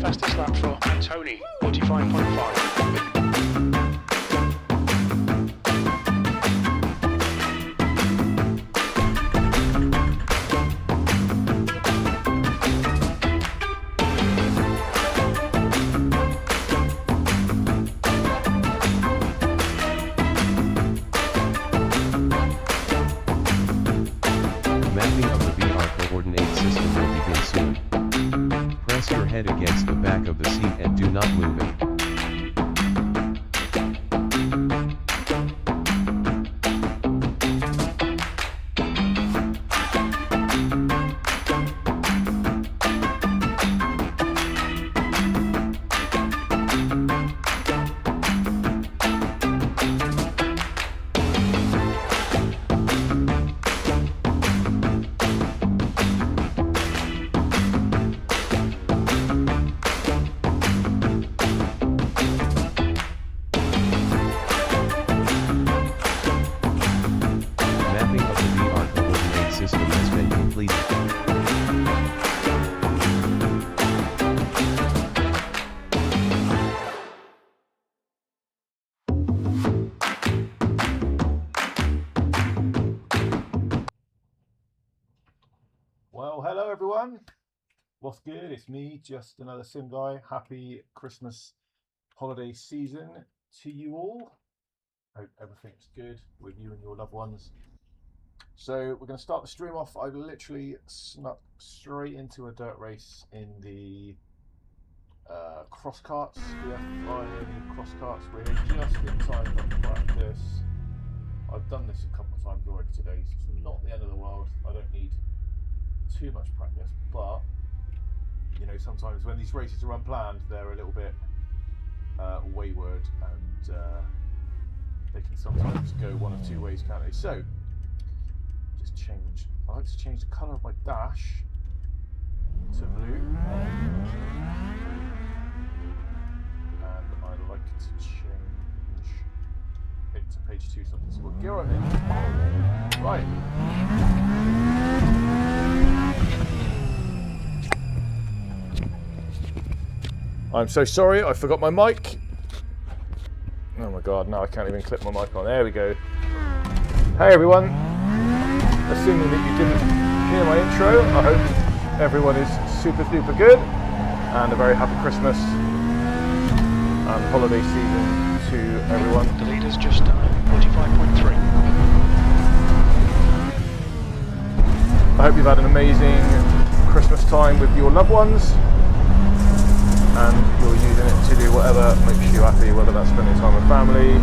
Fastest lap for Tony, 45.5. Press your head against the back of the seat and do not move it. Well, hello everyone. What's good? It's me, just another sim guy. Happy Christmas holiday season to you all. Hope everything's good with you and your loved ones. So we're going to start the stream off. I've literally snuck straight into a dirt race in the cross karts, the FIA Cross Karts. We're just in time for practice. I've done this a couple of times already today, so it's not the end of the world. I don't need too much practice, but you know, sometimes when these races are unplanned, they're a little bit wayward, and they can sometimes go one of two ways, can't they? So just change. I like to change the colour of my dash to blue, and I like to change it to page 2 so I can see what gear I'm in. Right. I'm so sorry, I forgot my mic. Oh my god, now I can't even clip my mic on. There we go. Hey everyone. Assuming that you didn't hear my intro, I hope everyone is super good and a very happy Christmas and holiday season to everyone. The leader's just done 45.3. I hope you've had an amazing Christmas time with your loved ones, and you're using it to do whatever makes you happy, whether that's spending time with family,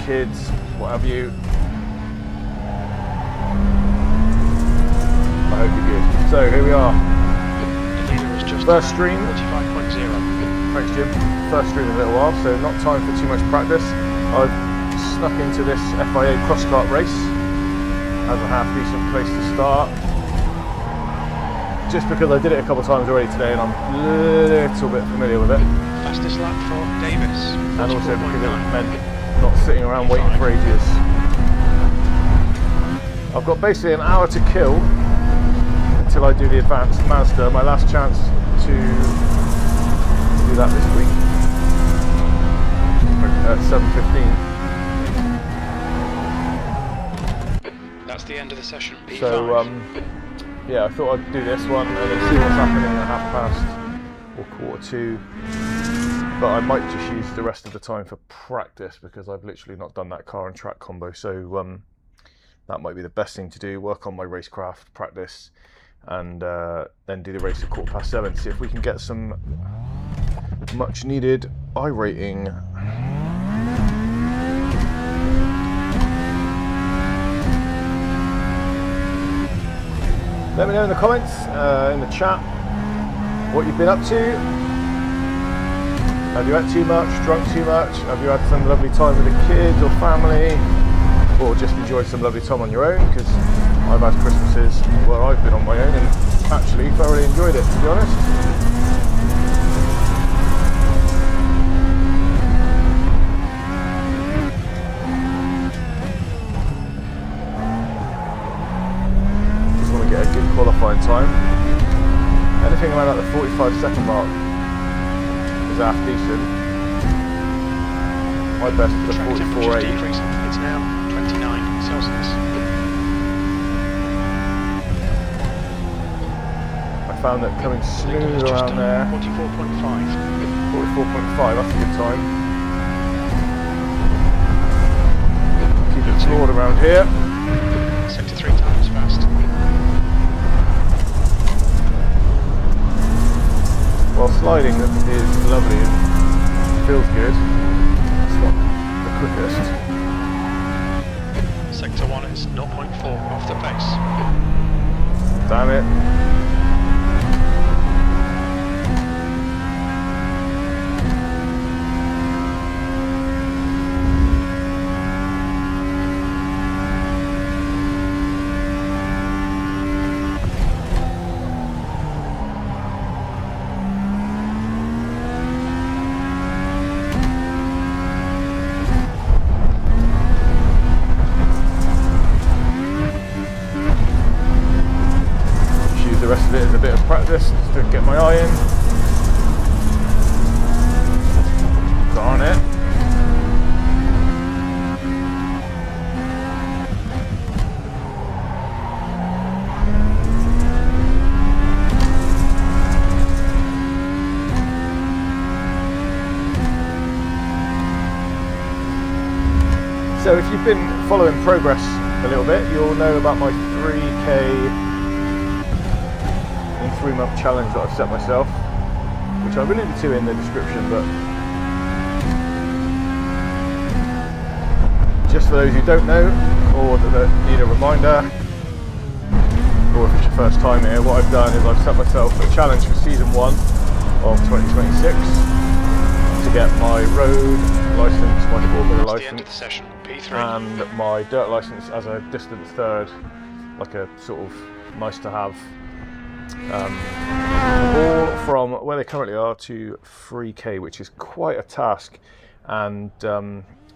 kids, what have you. I hope you're good. So here we are. The leader is just First stream. 45.0. Thanks Jim. First stream in a little while, so not time for too much practice. I've snuck into this FIA Cross Kart race as a half decent place to start. Just because I did it a couple of times already today and I'm a little bit familiar with it. Fastest lap for Davis. And also because it meant not sitting around waiting for ages. I've got basically an hour to kill until I do the advanced Mazda, my last chance to do that this week at 7:15. That's the end of the session. P5. So yeah, I thought I'd do this one and then see what's happening at 1/2 or 1/4 but I might just use the rest of the time for practice because I've literally not done that car and track combo, so that might be the best thing to do. Work on my racecraft, practice, and then do the race at 7:15, see if we can get some much needed iRating. Let me know in the comments, in the chat, what you've been up to. Have you had too much, drunk too much? Have you had some lovely time with the kids or family? Or just enjoyed some lovely time on your own? Because I've had Christmases where I've been on my own and actually thoroughly enjoyed it, to be honest. Qualifying time. Anything around like the 45-second mark is half decent. My best is Track a temperature's 44.8. decreasing. It's now 29 Celsius. I found that coming Leader has smooth just around done there. 44.5. 44.5, that's a good time. Keep it floored around here. Sector 3 times fast. While sliding is lovely and feels good, it's not the quickest. Sector 1 is 0.4 off the pace. Damn it. The rest of it is a bit of practice just to get my eye in. Darn it. So if you've been following progress a little bit, you'll know about my 3K 3-month challenge that I've set myself, which I've alluded to in the description, but just for those who don't know or that need a reminder, or if it's your first time here, what I've done is I've set myself a challenge for season 1 of 2026 to get my road license, my 4-wheeler That's the end of the license, session. P3. and my dirt license as a distance third, like a sort of nice to have. All from where they currently are to 3K, which is quite a task, and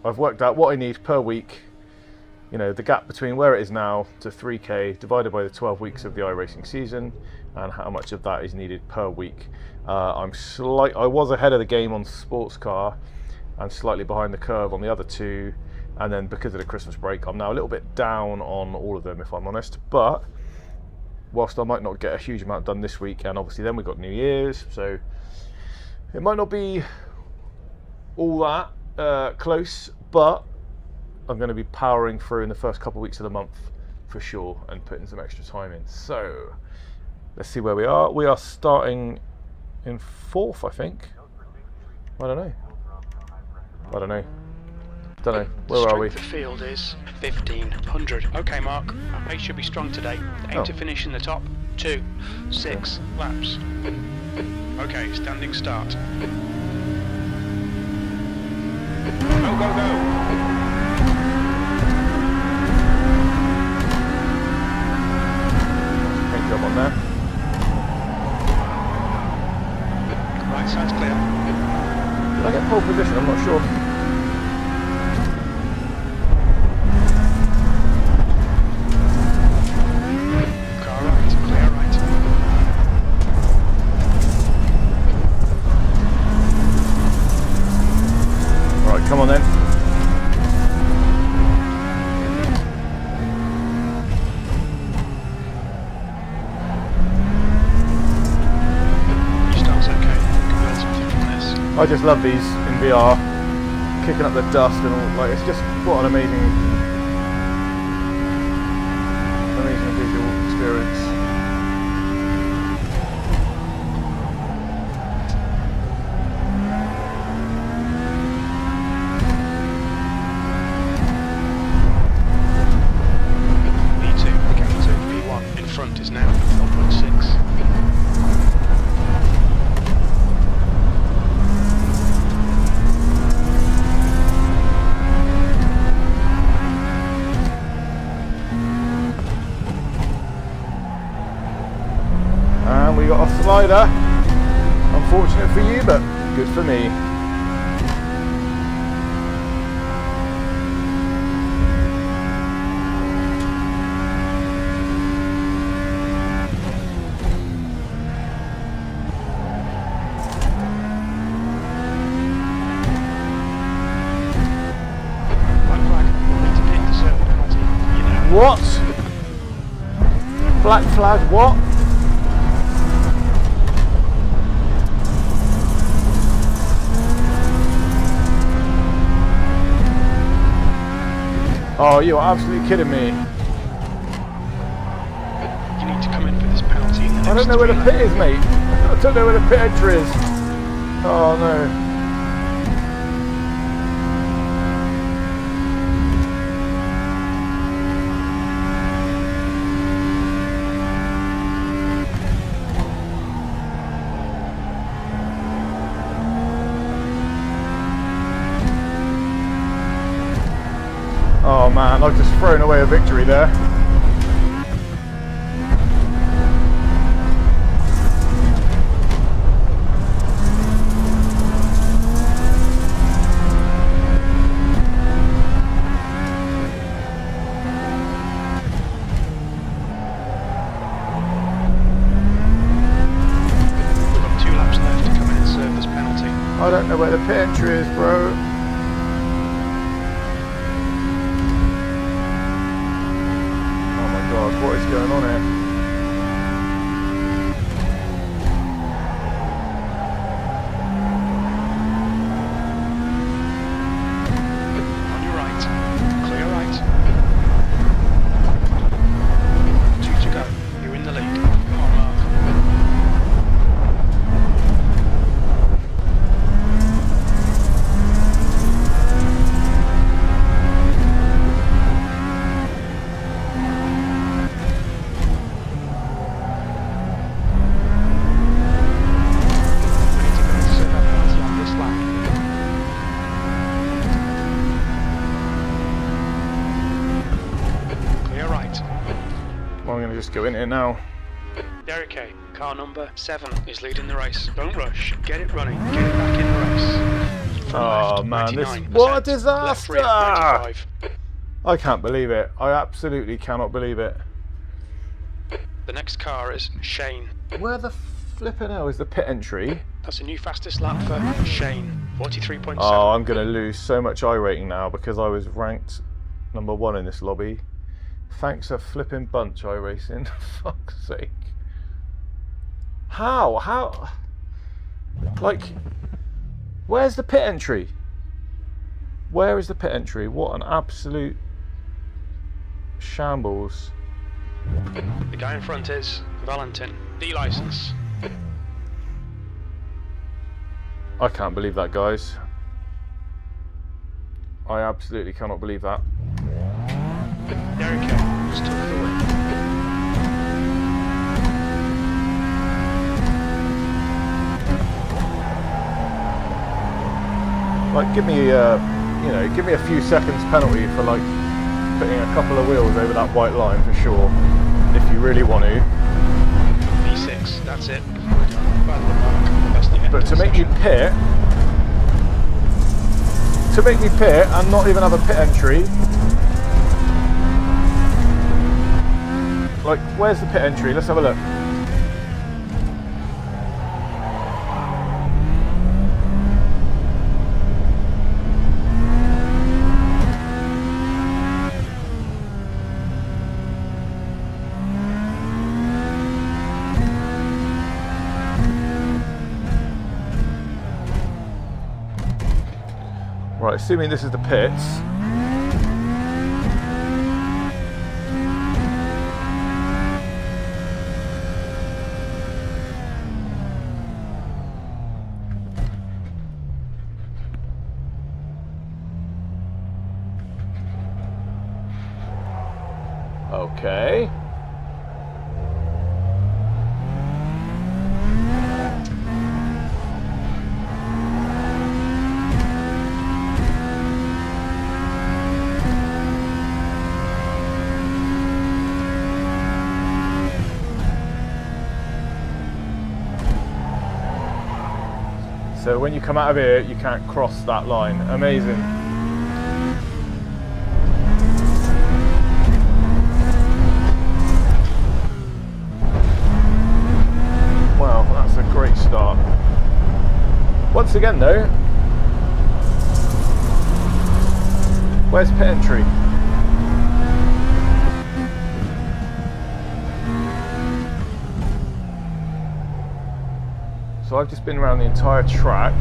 I've worked out what I need per week, you know, the gap between where it is now to 3K divided by the 12 weeks of the iRacing season, and how much of that is needed per week. I was ahead of the game on sports car and slightly behind the curve on the other two, and then because of the Christmas break I'm now a little bit down on all of them, if I'm honest. But whilst I might not get a huge amount done this week, and obviously then we've got New Year's, so it might not be all that close, but I'm going to be powering through in the first couple of weeks of the month for sure, and putting some extra time in. So let's see where we are. We are starting in 4th, I think. I don't know. Where are we? The field is 1500. Okay, Mark. Our pace should be strong today. Aim to finish in the top 6 laps. Okay, standing start. Go, go, go! Great job on that. Right side's clear. Did I get pole position? I'm not sure. Come on then. Your start's okay. You can build something from this. I just love these in VR, kicking up the dust and all. Like, it's just what an amazing visual experience. Is now 0.6. And we got a slider. Unfortunate for you, but good for me. What? Black flag, what? Oh, you're absolutely kidding me. You need to come in for this penalty in the next I don't know where the 3 pit is, mate. I don't know where the pit entry is. Oh no. Oh man, I've just thrown away a victory there. We've got 2 laps left to come in and serve this penalty. I don't know where the pit entry is, bro. What is going on here? On your right. Clear right. 2 to go. You're in the lead. Come on, Mark. I'm going to just go in here now. Derek A, car number 7, is leading the race. Don't rush. Get it running. Get it back in the race. Front Oh left, man, this 99%. what a Left disaster! rear, 95. I can't believe it. I absolutely cannot believe it. The next car is Shane. Where the flipping hell is the pit entry? That's a new fastest lap for Shane. 43.7. Oh, I'm going to lose so much iRating now because I was ranked number 1 in this lobby. Thanks a flipping bunch, iRacing. For fuck's sake. How? How? Like, where's the pit entry? Where is the pit entry? What an absolute shambles. The guy in front is Valentin. D-license. I can't believe that, guys. I absolutely cannot believe that. Derek A just took the win. Like, give me give me a few seconds penalty for like putting a couple of wheels over that white line for sure, if you really want to. V6, that's it. Bad luck. That's the end But of to the make me section. pit and not even have a pit entry. Like, where's the pit entry? Let's have a look. Right, assuming this is the pits. Okay. So when you come out of here, you can't cross that line. Amazing. Wow, that's a great start. Once again though, where's pit entry? So I've just been around the entire track.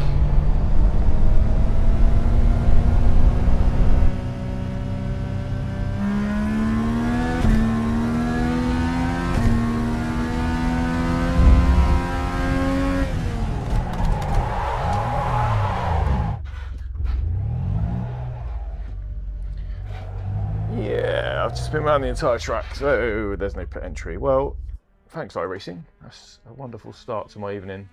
Yeah, I've just been around the entire track, so there's no pit entry. Well, thanks iRacing. That's a wonderful start to my evening.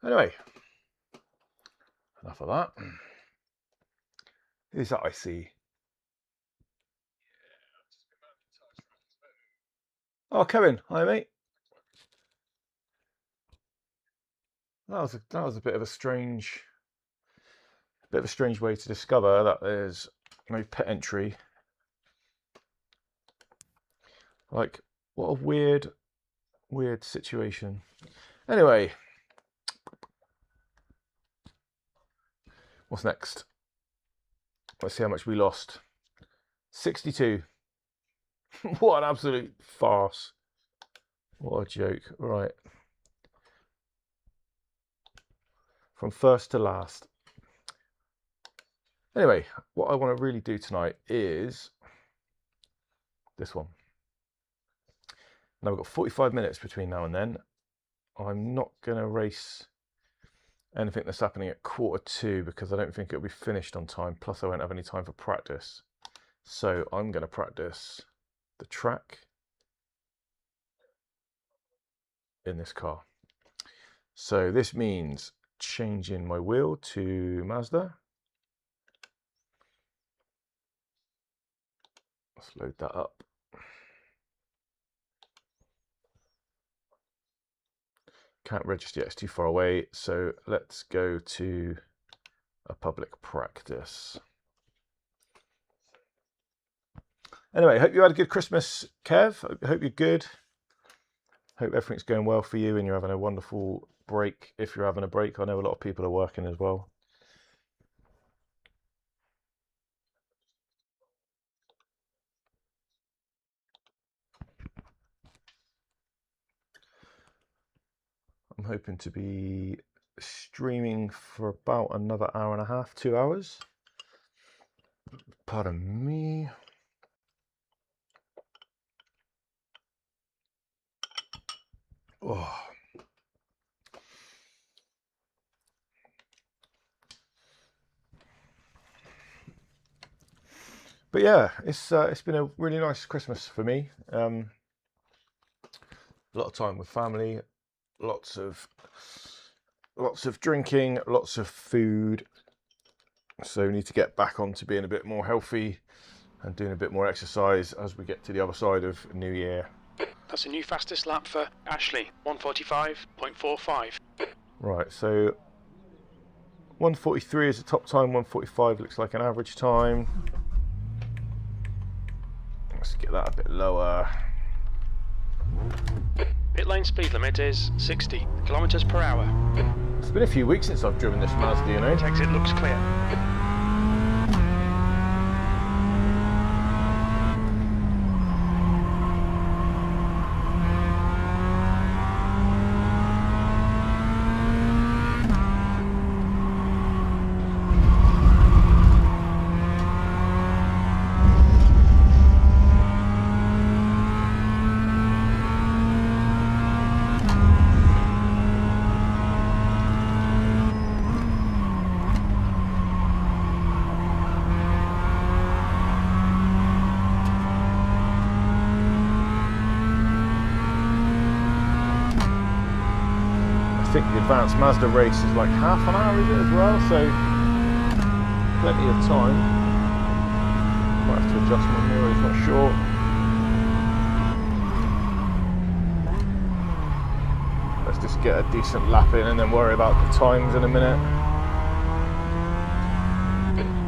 Anyway, enough of that. Who's that I see? Oh, Kevin. Hi, mate. That was a bit of a strange way to discover that there's no pit entry. Like, what a weird situation. Anyway, what's next? Let's see how much we lost. 62. What an absolute farce. What a joke. Right. From first to last. Anyway, what I want to really do tonight is this one. Now we've got 45 minutes between now and then. I'm not going to race anything that's happening at 1:45 because I don't think it'll be finished on time. Plus I won't have any time for practice. So I'm going to practice the track in this car. So this means changing my wheel to Mazda. Let's load that up. Can't register yet, it's too far away. So let's go to a public practice. Anyway, hope you had a good Christmas, Kev. Hope you're good. Hope everything's going well for you and you're having a wonderful break. If you're having a break, I know a lot of people are working as well. I'm hoping to be streaming for about another hour and a half, 2 hours. Pardon me. Oh. But yeah, it's been a really nice Christmas for me. A lot of time with family, lots of drinking, lots of food. So we need to get back on to being a bit more healthy and doing a bit more exercise as we get to the other side of New Year. That's a new fastest lap for Ashley, 1:45.45. Right, so 1:43 is the top time, 1:45 looks like an average time. Let's get that a bit lower. Pit lane speed limit is 60 kilometers per hour. It's been a few weeks since I've driven this Mazda, you know. Exit looks clear. I think the advanced Mazda race is like half an hour, is it, as well? So plenty of time. Might have to adjust my mirrors, not sure. Let's just get a decent lap in and then worry about the times in a minute.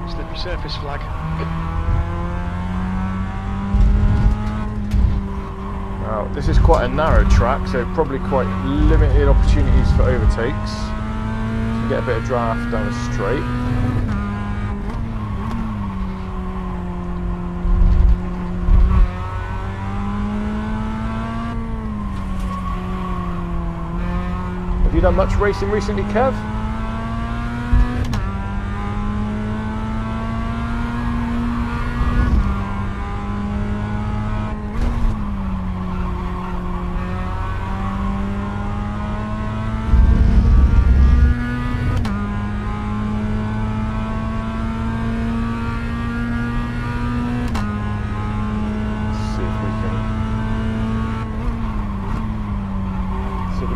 Slippery surface flag. Now, this is quite a narrow track, so probably quite limited opportunities for overtakes. You can get a bit of draft down the straight. you done much racing recently, Kev?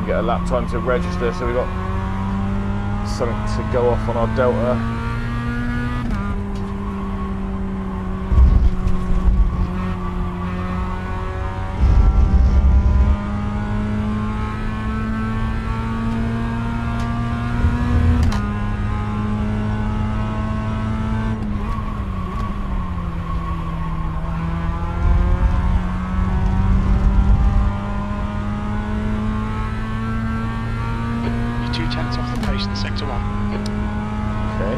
Get a lap time to register, so we've got something to go off on our Delta. Sector 1. Okay.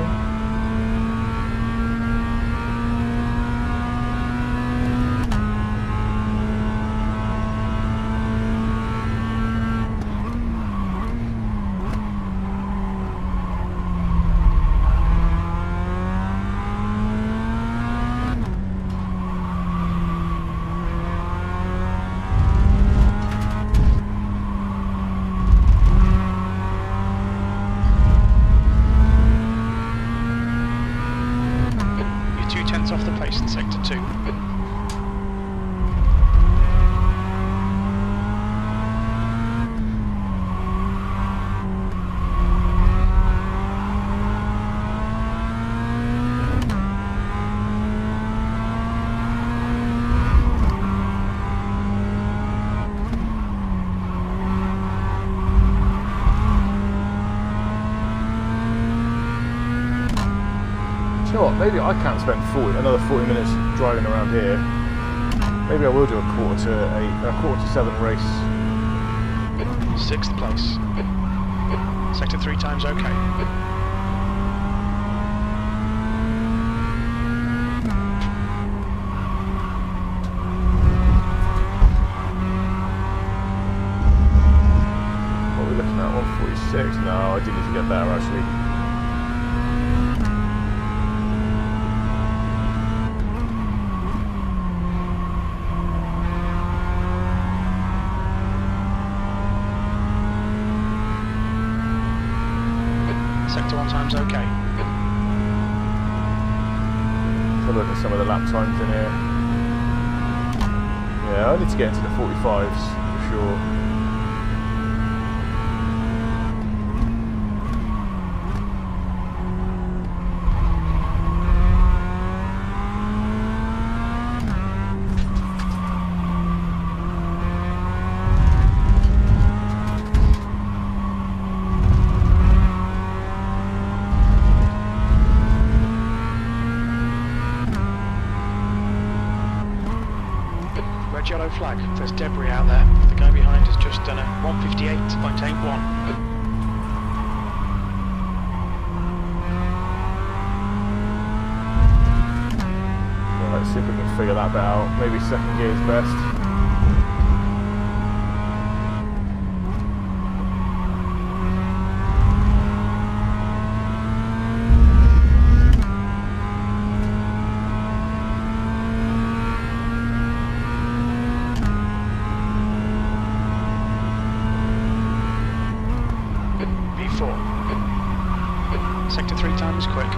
Off the pace in sector 2. You know what, maybe I can't spend another 40 minutes driving around here. Maybe I will do a quarter to 7 race. 6th place. Sector 3 times okay. What are we looking at? 146? No, I do need to get better actually. Sector 1 times okay. Let's have a look at some of the lap times in here. Yeah, I need to get into the 45s for sure. Yellow flag. There's debris out there. The guy behind has just done a 158.81. Right, let's see if we can figure that bit out. Maybe second gear is best. Sector 3 times quick.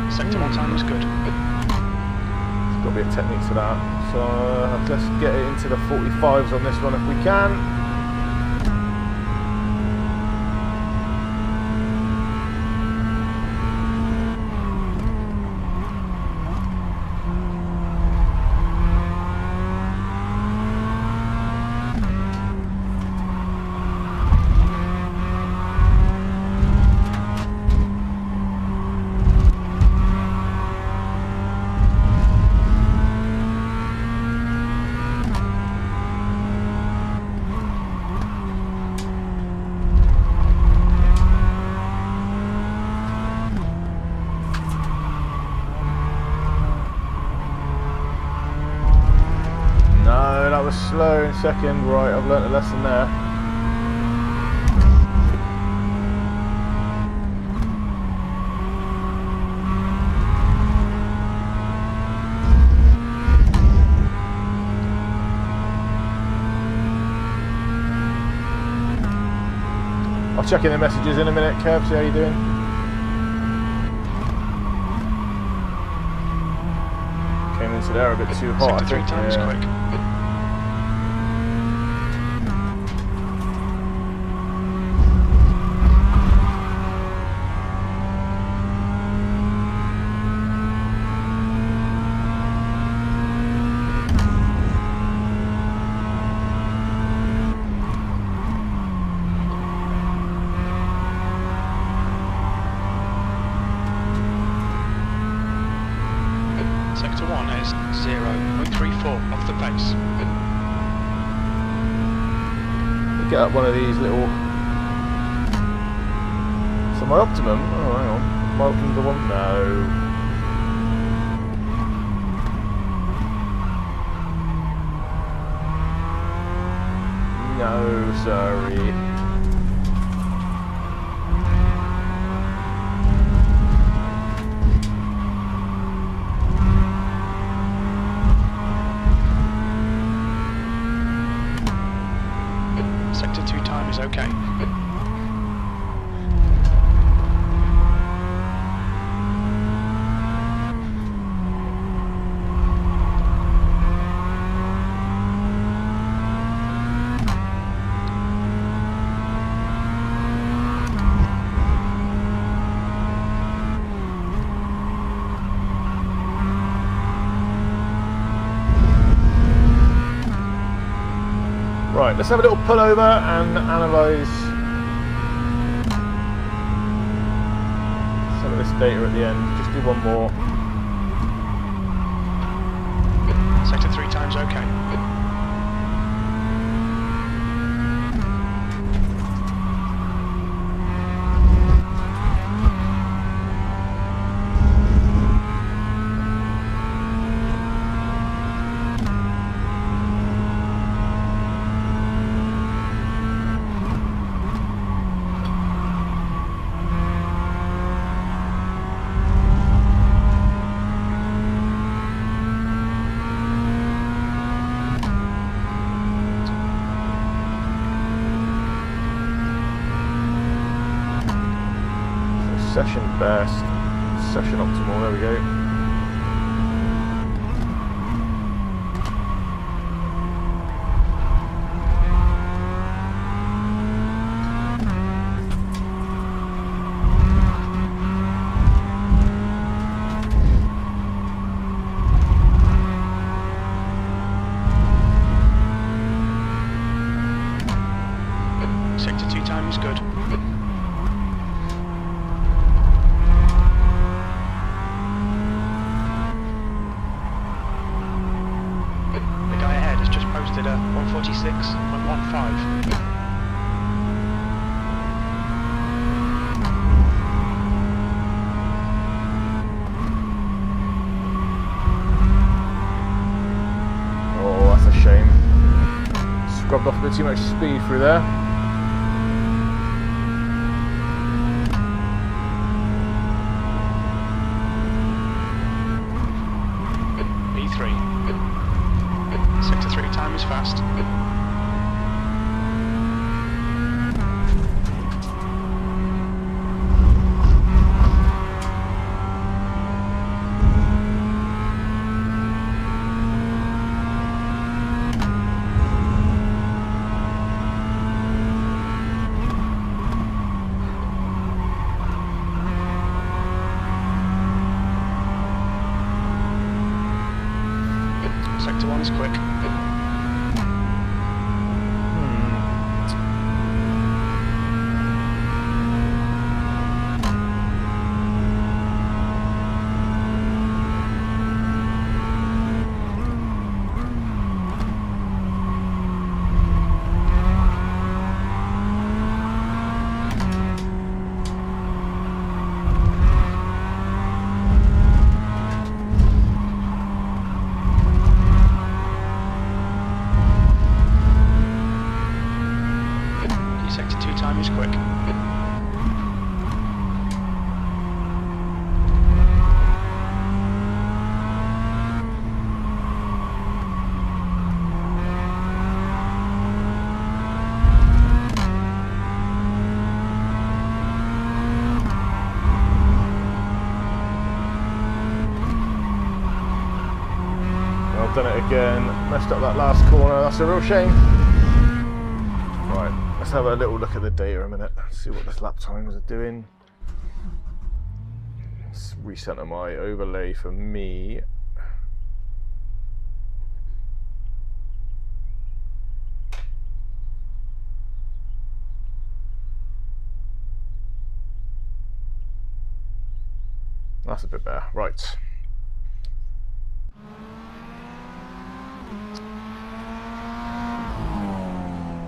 Sector 1 time is good. There's got to be a technique to that. So let's get it into the 45s on this one if we can. was slow in second. Right, I've learnt a lesson there. I'll check in the messages in a minute, Kev, see how you doing. Came into there a bit too hot, I think. 3 times quick. Sector 1 is 0.34 off the pace. Get up one of these little... So my optimum... Oh, hang on. My optimum's the one... No. No, sorry. Sector 2 time is okay. Right, let's have a little pullover and analyse some of this data at the end. Just do one more. Sector 3 times okay. Session best, session optimal, there we go. Sector 2 time is good. Posted a 146.15. Oh, that's a shame. Scrubbed off a bit too much speed through there. B3. Sector 3 time is fast. Sector 1 is quick. is quick. I've done it again, messed up that last corner, that's a real shame. Right, let's have a little look at the data a minute, see what this lap times are doing. Let's recenter my overlay for me. That's a bit better, right.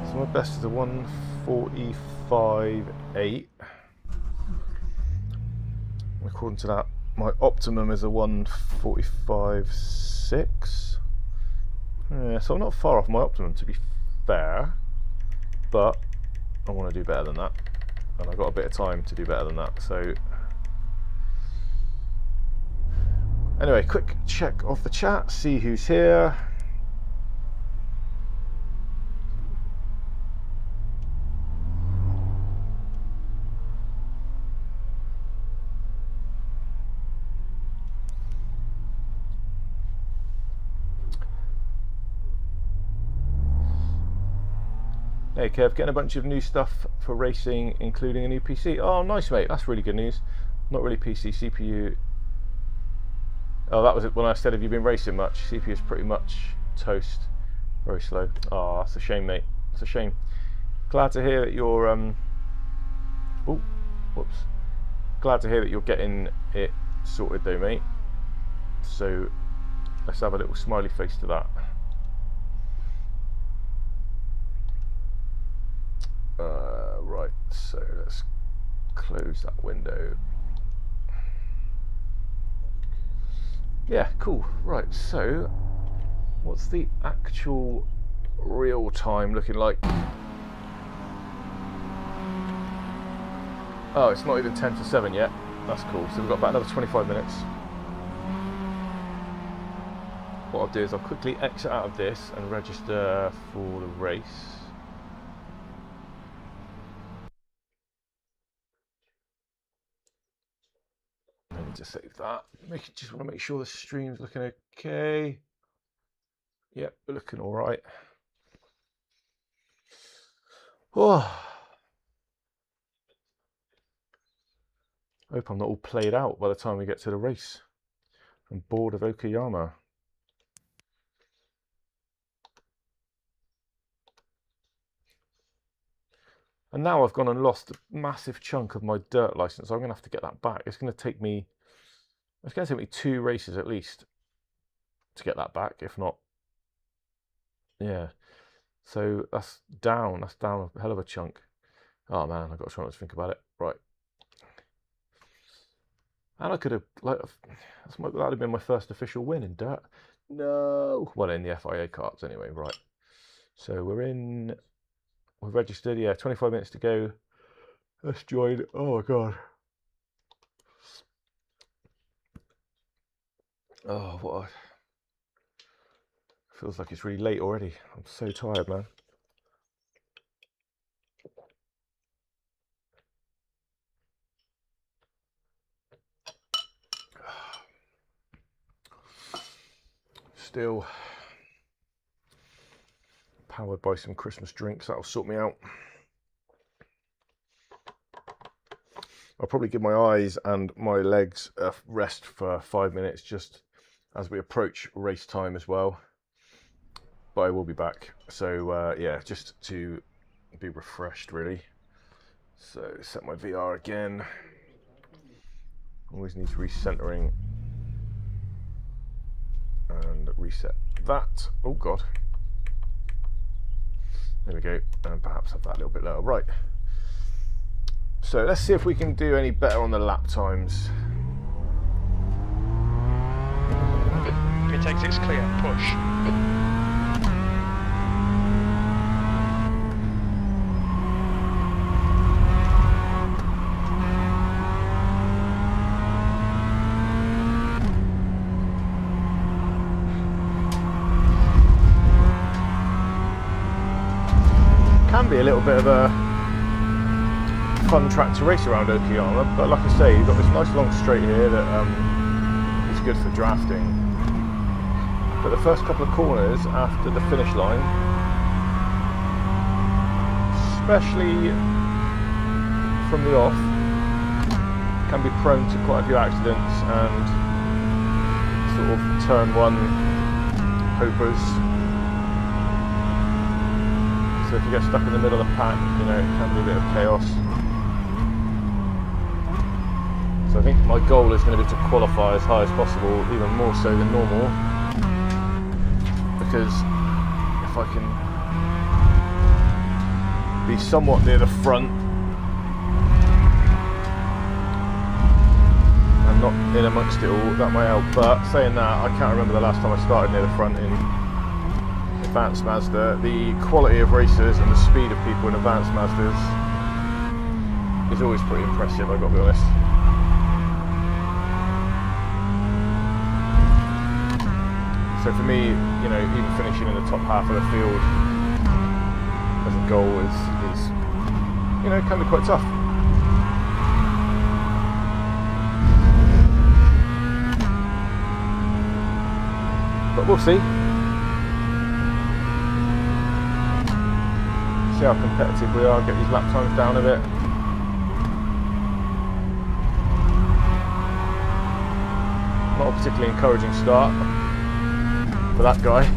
So my best is a 1:45.8. According to that, my optimum is a 1:45.6. Yeah, so I'm not far off my optimum, to be fair, but I want to do better than that, and I've got a bit of time to do better than that. So anyway, quick check of the chat, see who's here. Hey Kev, getting a bunch of new stuff for racing, including a new PC. Oh, nice mate, that's really good news. Not really PC, CPU. Oh, that was it when I said, have you been racing much? CPU is pretty much toast, very slow. Oh, that's a shame mate, that's a shame. Glad to hear that you're, oh, whoops. Glad to hear that you're getting it sorted though mate. So, let's have a little smiley face to that. Right, so let's close that window. Yeah, cool. Right, so what's the actual real time looking like? Oh, it's not even 10 to 7 yet. That's cool. So we've got about another 25 minutes. What I'll do is I'll quickly exit out of this and register for the race. To save that. Just want to make sure the stream's looking okay. Yep, we're looking all right. Oh, hope I'm not all played out by the time we get to the race. I'm bored of Okayama. And now I've gone and lost a massive chunk of my dirt license. I'm going to have to get that back. It's going to take me 2 races at least to get that back, if not. Yeah. So that's down a hell of a chunk. Oh man, I've got to try not to think about it. Right. And I could have, like, that would have been my first official win in dirt. No. Well, in the FIA carts anyway, right. So we're registered, yeah, 25 minutes to go. Let's join. Oh my god. Oh, what feels like it's really late already. I'm so tired, man. Still powered by some Christmas drinks. That'll sort me out. I'll probably give my eyes and my legs a rest for 5 minutes just as we approach race time as well. But I will be back. So yeah, just to be refreshed really. So set my VR again. Always needs recentering. And reset that. Oh god. There we go. And perhaps have that a little bit lower. Right. So let's see if we can do any better on the lap times. If it takes it's clear, push. can be a little bit of a fun track to race around Okayama, but like I say, you've got this nice long straight here that is good for drafting. But the first couple of corners after the finish line, especially from the off, can be prone to quite a few accidents and sort of turn one hopers. So if you get stuck in the middle of the pack, you know, it can be a bit of chaos. So I think my goal is going to be to qualify as high as possible, even more so than normal, because if I can be somewhat near the front and not in amongst it all, that might help. But saying that, I can't remember the last time I started near the front in advanced Mazda. The quality of racers and the speed of people in advanced Mazdas is always pretty impressive, I've got to be honest. So for me, you know, even finishing in the top half of the field as a goal is you know, can be quite tough. But we'll see. See how competitive we are, get these lap times down a bit. Not a particularly encouraging start for that guy.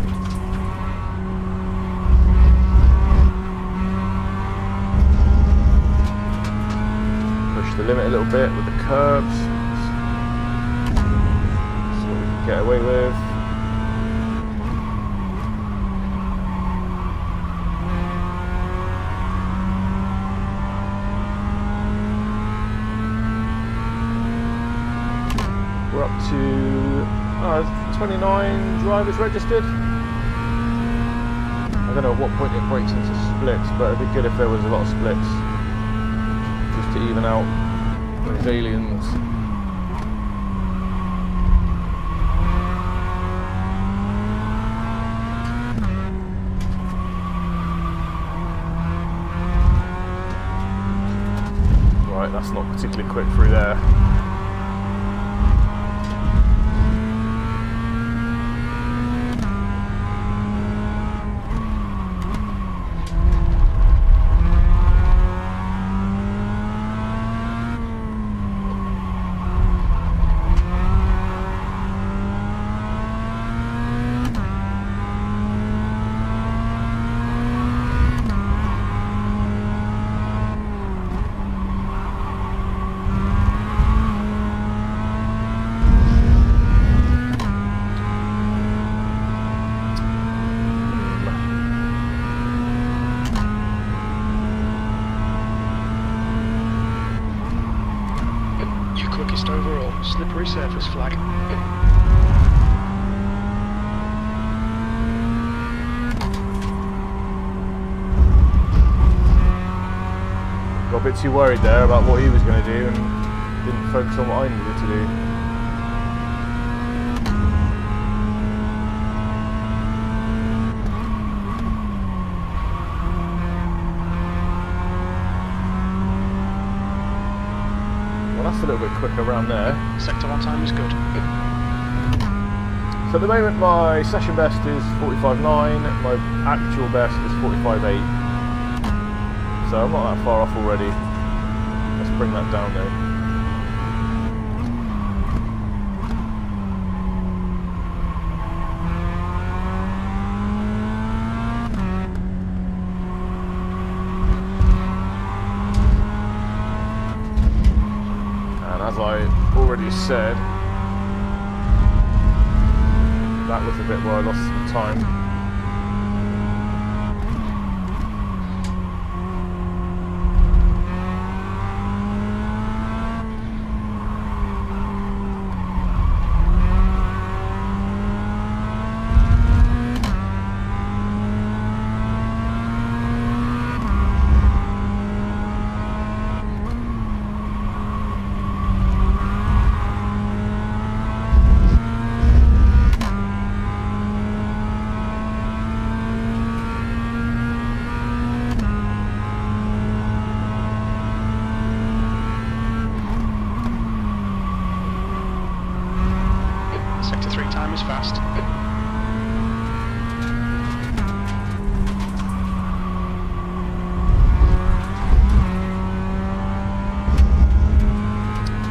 Push the limit a little bit with the curbs. See what we can get away with. We're up to 29 drivers registered. I don't know at what point it breaks into splits, but it'd be good if there was a lot of splits, just to even out those aliens. Right, that's not particularly quick through there. Overall, slippery surface flag. Got a bit too worried there about what he was going to do and didn't focus on what I needed to do. That's a little bit quicker around there. Sector 1 time is good. So at the moment my session best is 45.9, my actual best is 45.8. So I'm not that far off already. Let's bring that down though. As I already said, that was a bit where I lost some time.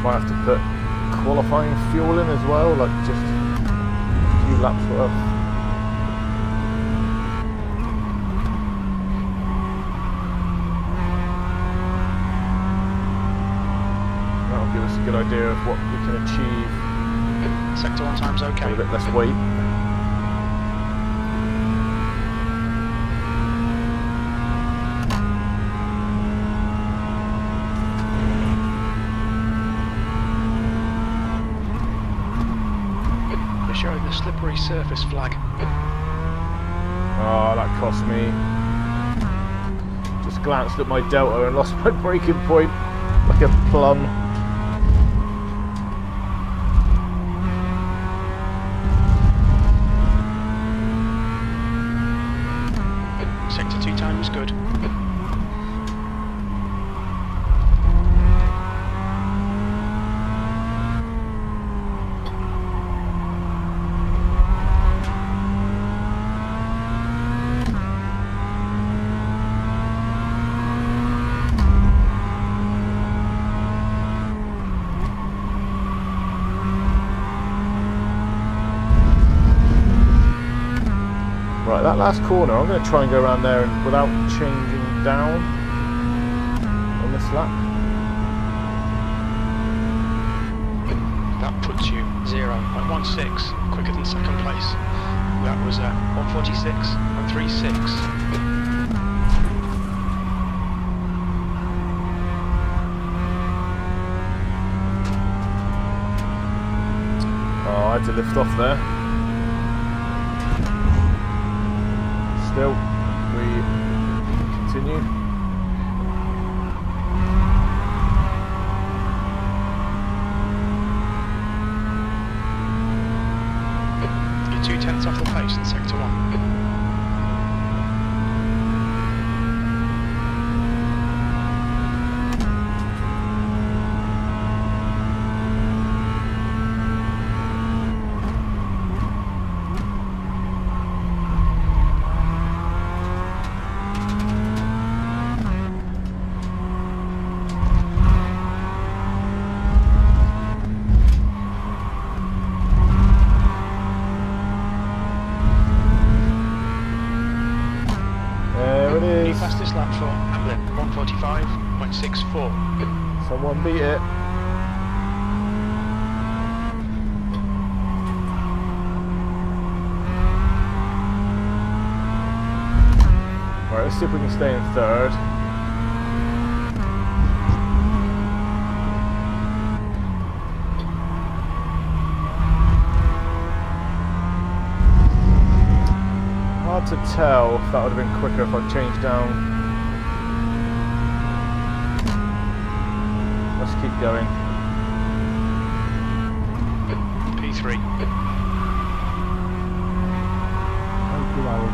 Might have to put qualifying fuel in as well, like just a few laps worth. That'll give us a good idea of what we can achieve. Sector 1 time's okay. With a bit less weight. Showing the slippery surface flag. Oh, that cost me. Just glanced at my delta and lost my braking point like a plum. Sector 2 time is good. Right, that last corner, I'm going to try and go around there and without changing down on this lap. That puts you 0.16 quicker than second place. That was 1:46.36. Oh, I had to lift off there. Still, we continue. You're 2/10 off the pace in sector 1. Fastest lap for Hamlin, 1:45.64. Someone beat it. Right, let's see if we can stay in third. Hard to tell if that would have been quicker if I'd changed down. Let's keep going. P3. Thank you, Alan.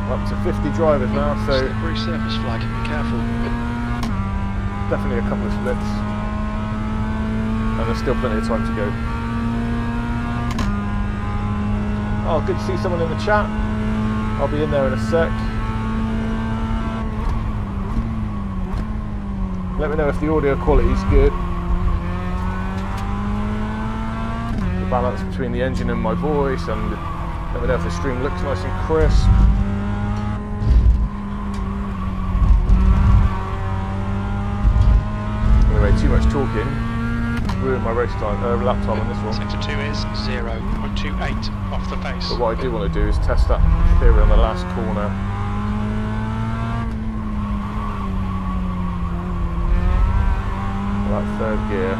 Up to 50 drivers now, so Slippery surface flag, be careful. definitely a couple of splits. And there's still plenty of time to go. Oh, good to see someone in the chat. I'll be in there in a sec. Let me know if the audio quality is good. The balance between the engine and my voice, and let me know if the stream looks nice and crisp. Anyway, too much talking. Ruined my race time, lap time on this one. Sector 2 is 0.28 off the pace. But what I do want to do is test that theory on the last corner. That third gear.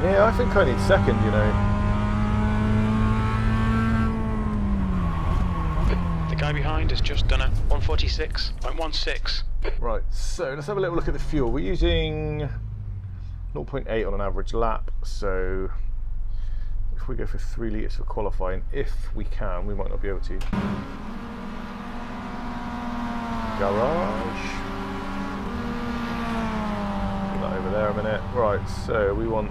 Yeah, I think I need second, you know. The Guy behind has just done a 146.16. Right, so let's have a little look at the fuel. We're using 0.8 on an average lap, so if we go for 3 litres for qualifying, if we can, we might not be able to. Garage. Put that over there a minute. Right, so we want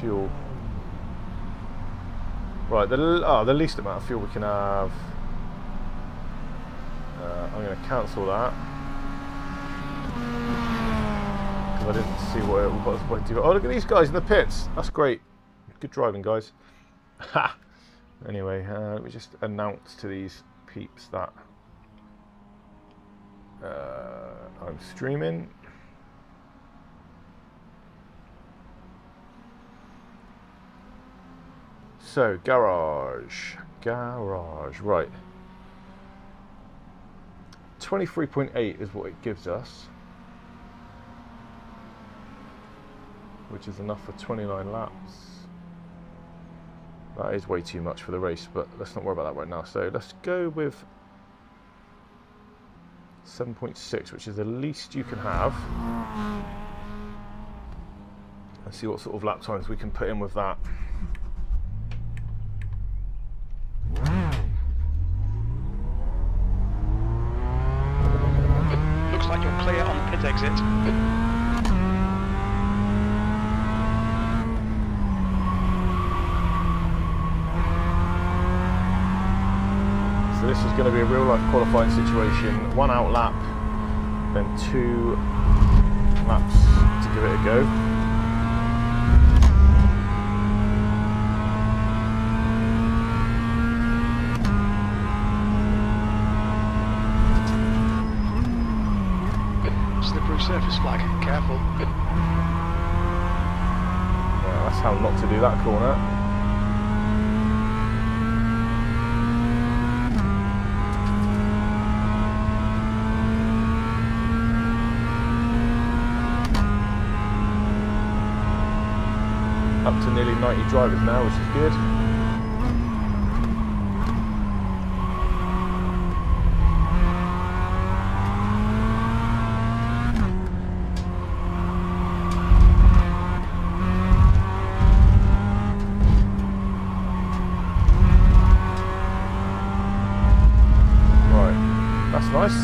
fuel. Right, the least amount of fuel we can have. I'm going to cancel that because I didn't see what it was going to do. Oh, look at these guys in the pits. That's great. Good driving, guys. Ha! Anyway, let me just announce to these peeps that I'm streaming. So, garage, right. 23.8 is what it gives us, which is enough for 29 laps. That is way too much for the race, but let's not worry about that right now. So let's go with 7.6, which is the least you can have, and see what sort of lap times we can put in with that. Looks like you're clear on the pit exit. So this is going to be a real life qualifying situation. 1 out lap, then 2 laps to give it a go. Slippery surface flag, careful. Yeah, that's how not to do that corner. Up to nearly 90 drivers now, which is good. Right, that's nice.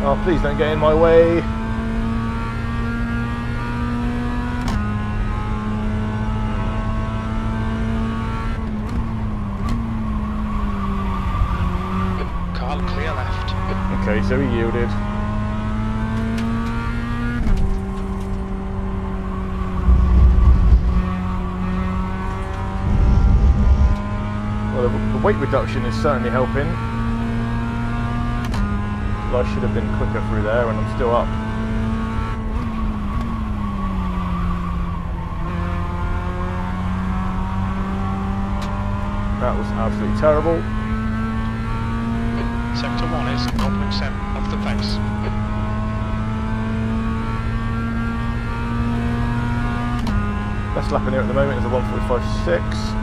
Oh, please don't get in my way. Carl, clear left. Okay, so he yielded. Well, the weight reduction is certainly helping. I should have been quicker through there, and I'm still up. That was absolutely terrible. Sector 1 is 0.7 off the pace. Best lap in here at the moment is a 1:45.6.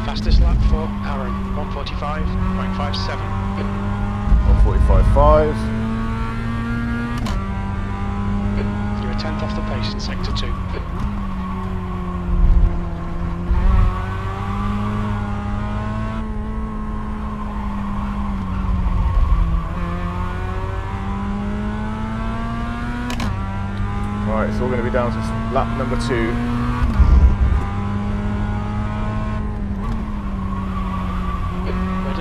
Fastest lap for Aaron, 145.57. 1:45.5. You're a tenth off the pace in sector 2. Right, it's all going to be down to lap number 2. Ready?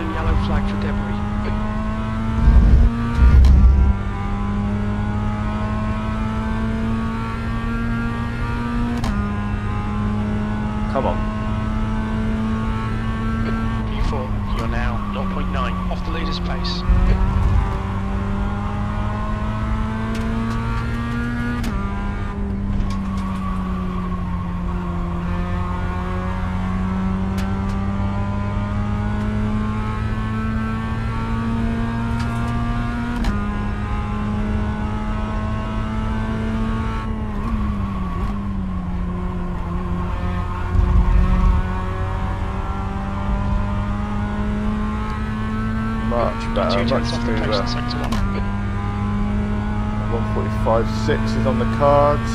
Come on. Q4, you're now 0.9 off the leader's pace. Much better, much smoother. 1:45.6 is on the cards.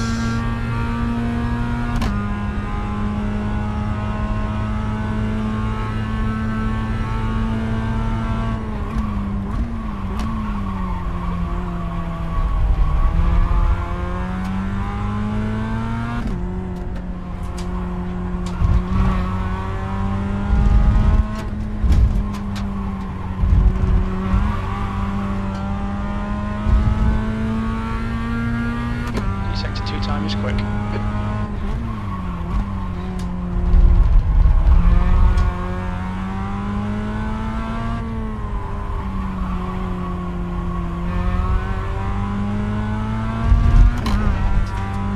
Time is quick.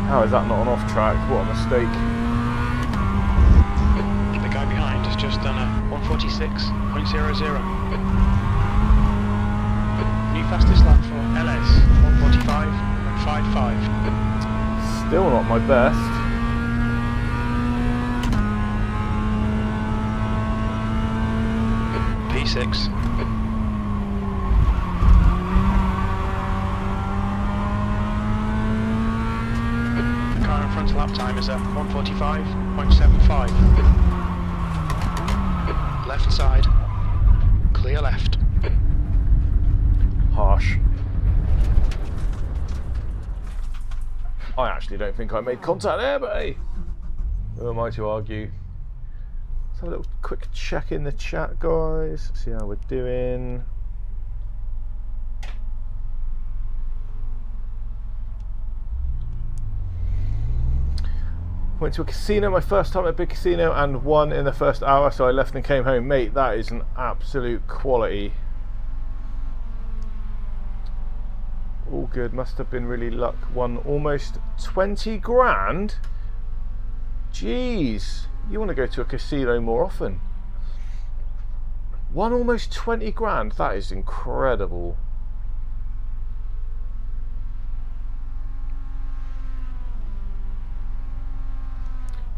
How is that not an off track? What a mistake. The guy behind has just done a 1:46.00. New fastest lap for LS, 1:45.55. Still not my best. P6. The car in front lap time is a 1:45.75. Left side. Clear left. Harsh. I actually don't think I made contact there, but hey, who am I to argue? Let's have a little quick check in the chat, guys. See how we're doing. Went to a casino, my first time at a big casino, and won in the first hour, so I left and came home. Mate, that is an absolute quality. All good, must have been really luck. Won almost 20 grand? Jeez, you want to go to a casino more often. Won almost 20 grand, that is incredible.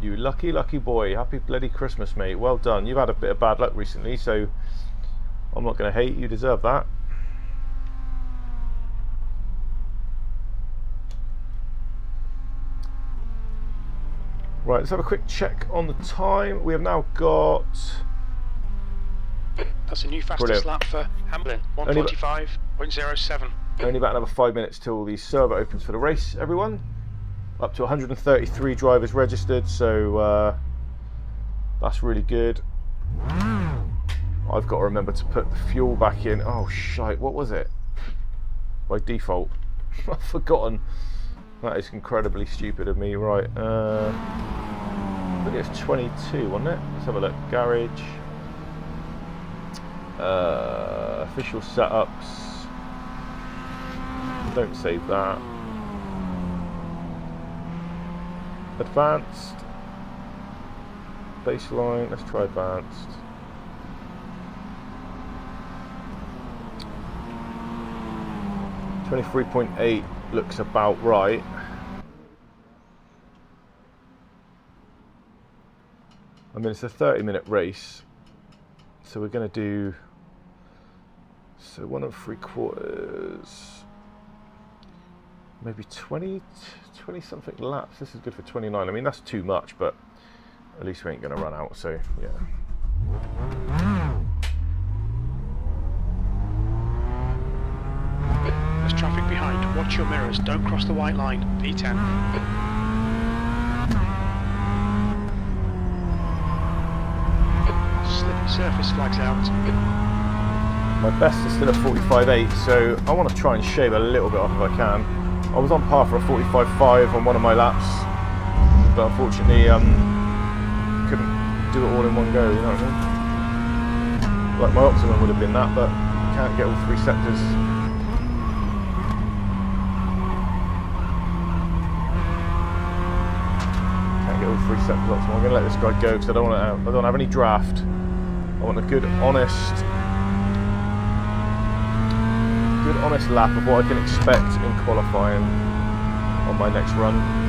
You lucky, lucky boy. Happy bloody Christmas, mate. Well done. You've had a bit of bad luck recently, so I'm not going to hate you. Deserve that. Right, let's have a quick check on the time. We have now got... That's a new fastest lap for Hamlin, 1:45.07. Only about another 5 minutes till the server opens for the race, everyone. Up to 133 drivers registered, so that's really good. I've got to remember to put the fuel back in. Oh, shite, what was it? By default. I've forgotten. That is incredibly stupid of me. Right, I think it's 22, wasn't it? Let's have a look. Garage. Official setups. Don't save that. Advanced. Baseline. Let's try advanced. $23.8 looks about right. I mean, it's a 30-minute race, so we're going to do 1 3/4, maybe 20 something laps. This is good for 29. I mean, that's too much, but at least we ain't going to run out, so yeah. There's traffic behind. Watch your mirrors. Don't cross the white line. P10. Slippy surface flags out. My best is still at 45.8, so I want to try and shave a little bit off if I can. I was on par for a 45.5 on one of my laps, but unfortunately do it all in one go, you know what I mean? Like my optimum would have been that, but you can't get all 3 sectors. Can't get all 3 sectors optimal. I'm going to let this guy go because I don't have any draft. I want a good honest lap of what I can expect in qualifying on my next run.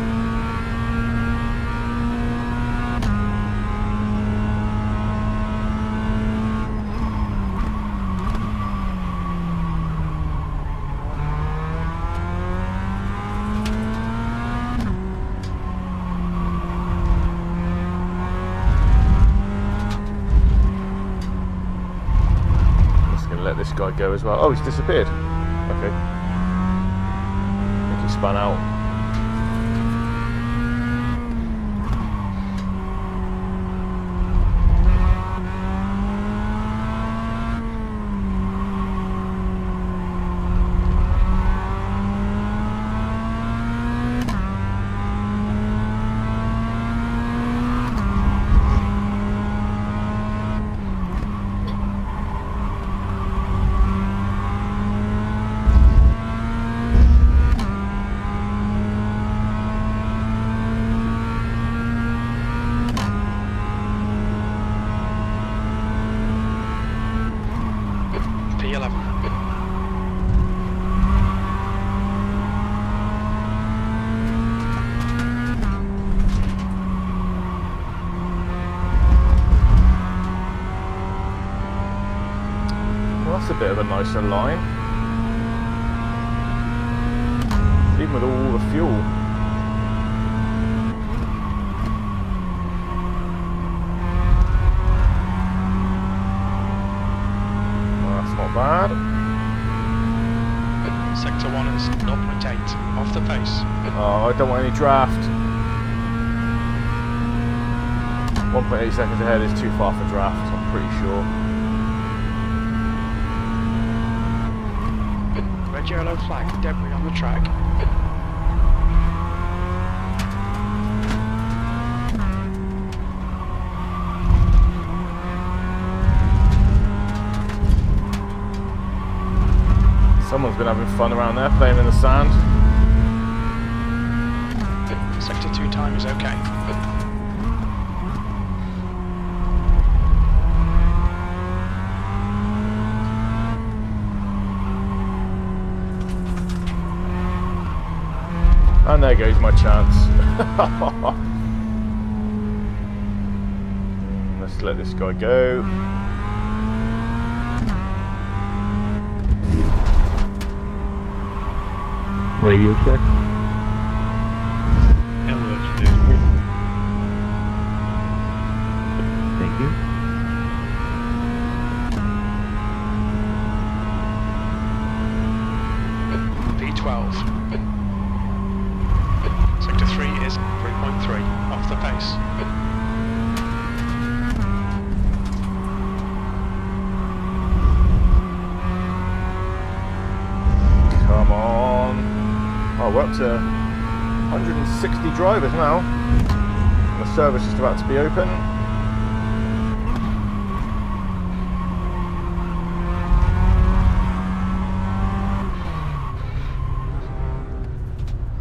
This guy go as well. Oh, he's disappeared. Okay. I think he spun out. A bit of a nicer line, even with all the fuel. Well, that's not bad. Sector 1 is 0.8 off the pace. Oh, I don't want any draft. 1.8 seconds ahead is too far for draft, I'm pretty sure. Red yellow flag, debris on the track. Someone's been having fun around there, playing in the sand. Sector 2 time is okay. And there goes my chance. Let's let this guy go. Radio check. Thank you. P12. Sector 3 is 3.3 off the pace. Come on. Oh, we're up to 160 drivers now. And the service is about to be open.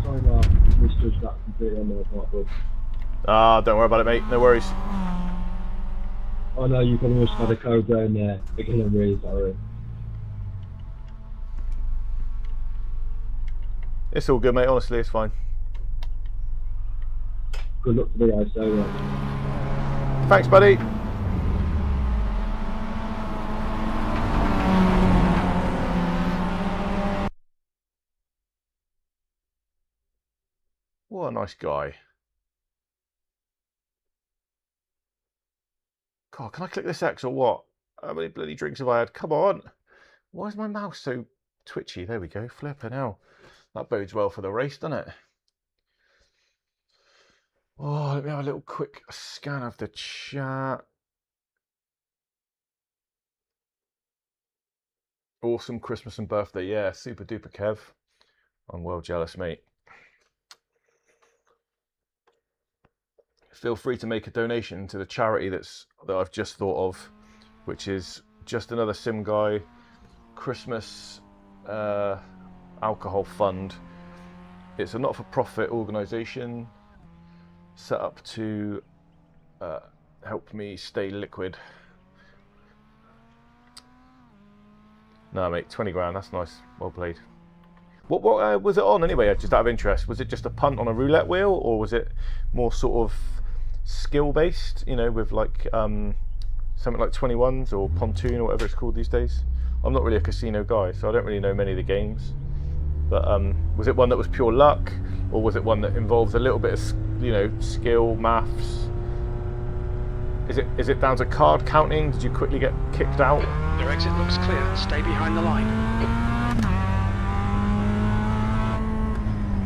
Sorry, Mark. Misjudged that completely on my part, bud. Ah, don't worry about it, mate. No worries. Oh no, you probably must have had a code down there. Again, I'm really sorry. It's all good, mate. Honestly, it's fine. Good luck to the guys, so Thanks, buddy. What a nice guy. God, can I click this X or what? How many bloody drinks have I had? Come on. Why is my mouse so twitchy? There we go. Flipping hell. That bodes well for the race, doesn't it? Oh, let me have a little quick scan of the chat. Awesome Christmas and birthday. Yeah, super duper Kev. I'm well jealous, mate. feel free to make a donation to the charity that I've just thought of, which is Just Another Sim Guy Christmas Alcohol Fund. It's a not-for-profit organisation set up to help me stay liquid. No, mate, 20 grand, that's nice. Well played. What was it on anyway, just out of interest? Was it just a punt on a roulette wheel, or was it more sort of skill-based, you know, with like something like 21s or pontoon or whatever it's called these days? I'm not really a casino guy, so I don't really know many of the games. But was it one that was pure luck, or was it one that involves a little bit of, you know, skill, maths? Is it down to card counting? Did you quickly get kicked out? Their exit looks clear. Stay behind the line.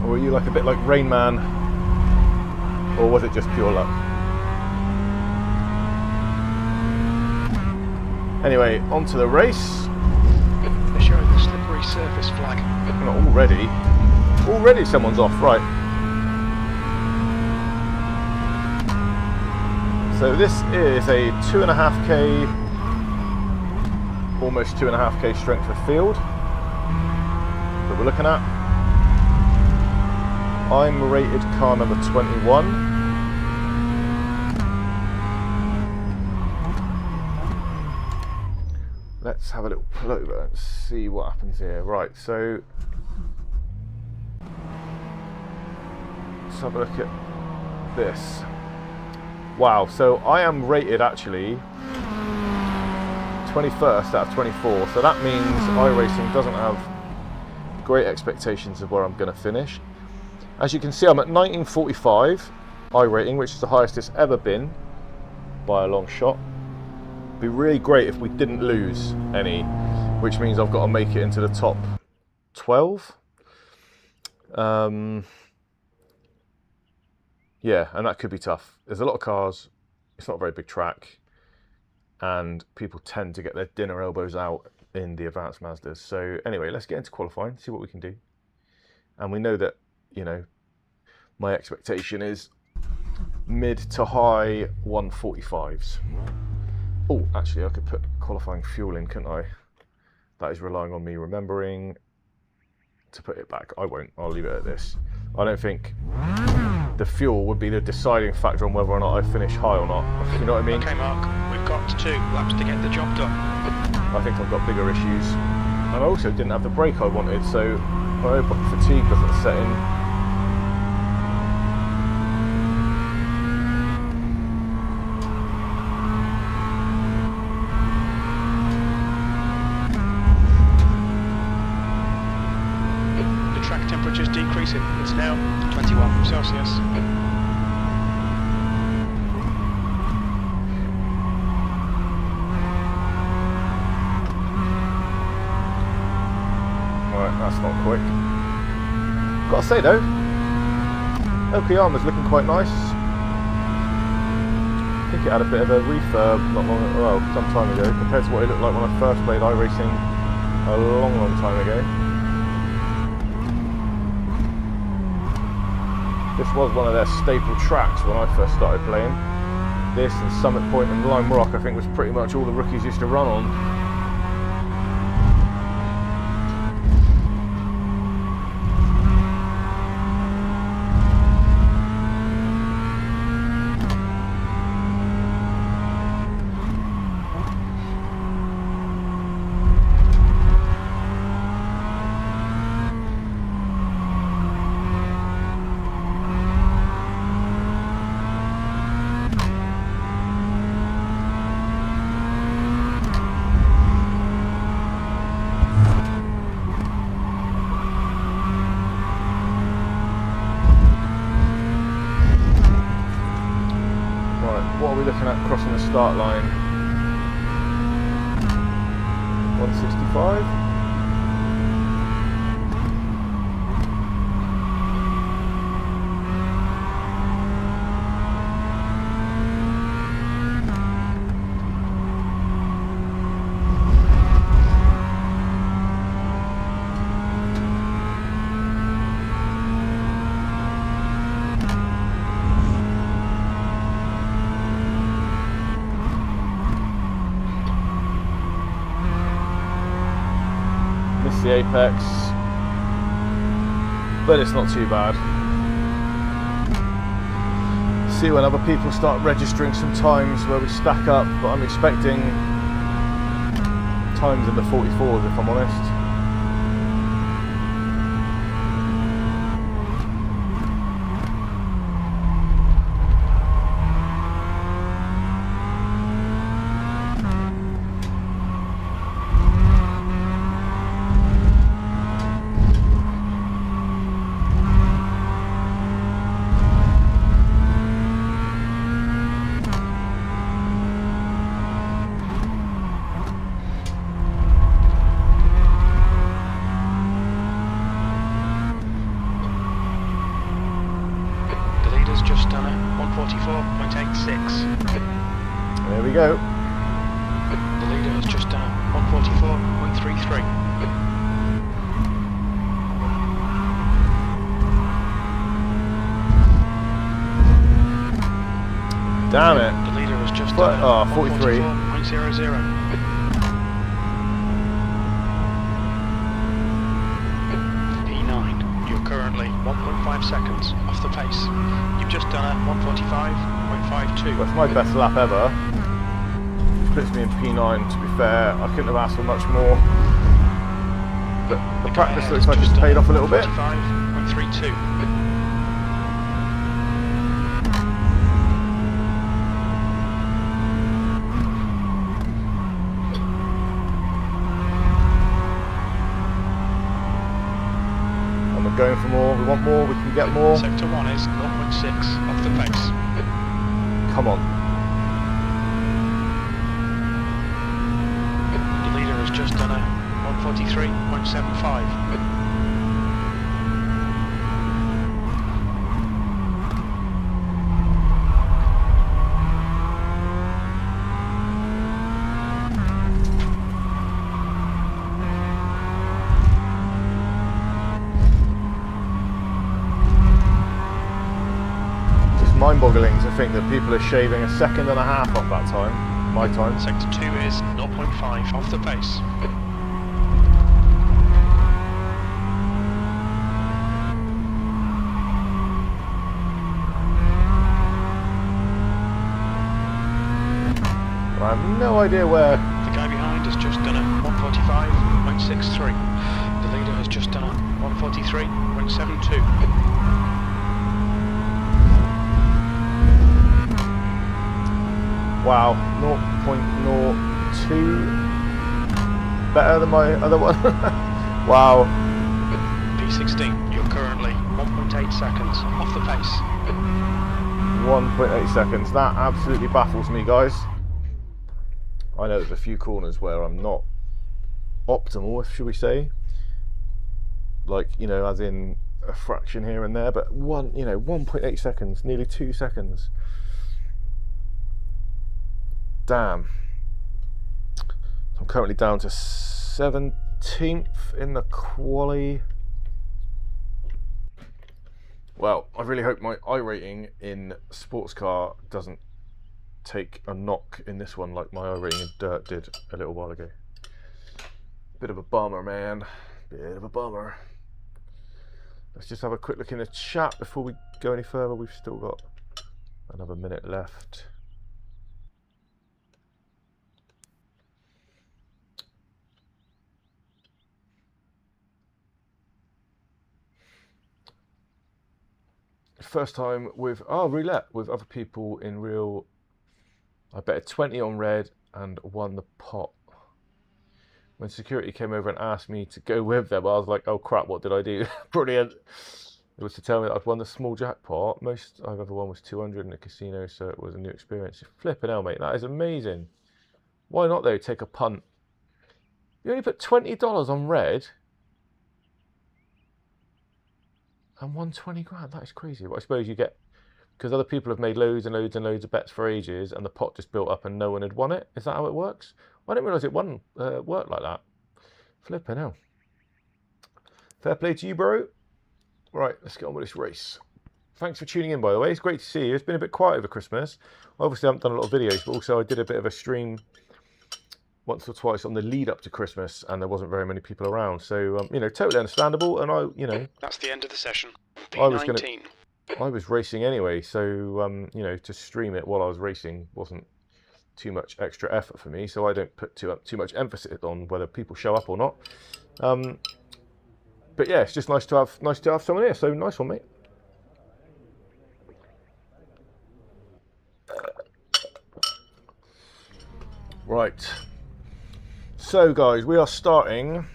Or were you like a bit like Rain Man? Or was it just pure luck? Anyway, on to the race. They're showing the slippery surface flag. Not already. Already someone's off, right. So this is a 2.5k, almost 2.5k strength of field that we're looking at. I'm rated car number 21. Let's have a little pull over and see what happens here. Right, so let's have a look at this. Wow, so I am rated actually 21st out of 24, so that means iRacing doesn't have great expectations of where I'm going to finish. As you can see, I'm at 1945 iRating, which is the highest it's ever been by a long shot. It'd be really great if we didn't lose any, which means I've got to make it into the top 12. Yeah, and that could be tough. There's a lot of cars, it's not a very big track, and people tend to get their dinner elbows out in the advanced Mazdas. So anyway, let's get into qualifying, see what we can do. And we know that, you know, my expectation is mid to high 145s. Oh, actually I could put qualifying fuel in, couldn't I? That is relying on me remembering to put it back. I won't, I'll leave it at this. I don't think the fuel would be the deciding factor on whether or not I finish high or not. You know what I mean? Okay, Mark, we've got 2 laps to get the job done. I think I've got bigger issues. And I also didn't have the brake I wanted, so I hope fatigue doesn't set in. Temperature's decreasing. It's now 21 Celsius. Alright, that's not quick. Gotta say though, Okayama's looking quite nice. I think it had a bit of a refurb some time ago, compared to what it looked like when I first played iRacing a long time ago. This was one of their staple tracks when I first started playing. This and Summit Point and Lime Rock, I think, was pretty much all the rookies used to run on. What are we looking at crossing the start line? 165? the apex, but it's not too bad. See when other people start registering some times where we stack up, but I'm expecting times in the 44s if I'm honest. Just done a 144.86. There we go. The leader has just done a 144.33. Damn it. The leader has just done a 43. 144.00. P9, you're currently 1.5 seconds off the pace. You've just done a 145.52. That's my best lap ever. Which puts me in P9 to be fair. I couldn't have asked for much more. But the practice looks like it's paid off a little bit. 45.32. Going for more, we want more, we can get more. Sector 1 is 0.6 off the pace. Come on. The leader has just done a 143.75. Mind-boggling to think that people are shaving a second and a half off that time, my time. Sector 2 is 0.5 off the pace. I have no idea where. The guy behind has just done a 145.63. The leader has just done a 143.72. Wow, 0.02 better than my other one. Wow. P16, you're currently 1.8 seconds off the pace. 1.8 seconds. That absolutely baffles me, guys. I know there's a few corners where I'm not optimal, should we say. Like, you know, as in a fraction here and there, but 1.8 seconds, nearly 2 seconds. Damn. I'm currently down to 17th in the quali. Well, I really hope my iRating in sports car doesn't take a knock in this one like my iRating in dirt did a little while ago. Bit of a bummer, man. Bit of a bummer. Let's just have a quick look in the chat before we go any further. We've still got another minute left. First time with roulette with other people in real. I betted 20 on red and won the pot. When security came over and asked me to go with them, I was like, oh crap, what did I do? Brilliant. It was to tell me that I'd won the small jackpot. Most I've ever won was 200 in a casino, so it was a new experience. Flipping hell, mate, that is amazing. Why not though, take a punt? You only put $20 on red and won 20 grand. That is crazy. But I suppose you get, because other people have made loads and loads and loads of bets for ages and the pot just built up and no one had won it. Is that how it works? I didn't realise it worked like that. Flipping hell. Fair play to you, bro. Right, let's get on with this race. Thanks for tuning in, by the way. It's great to see you. It's been a bit quiet over Christmas. Obviously, I haven't done a lot of videos, but also I did a bit of a stream once or twice on the lead up to Christmas, and there wasn't very many people around. So you know, totally understandable. And That's the end of the session. I was P19. I was racing anyway, so you know, to stream it while I was racing wasn't too much extra effort for me. So I don't put too much emphasis on whether people show up or not. But yeah, it's just nice to have someone here. So nice one, mate. Right. So guys, we are starting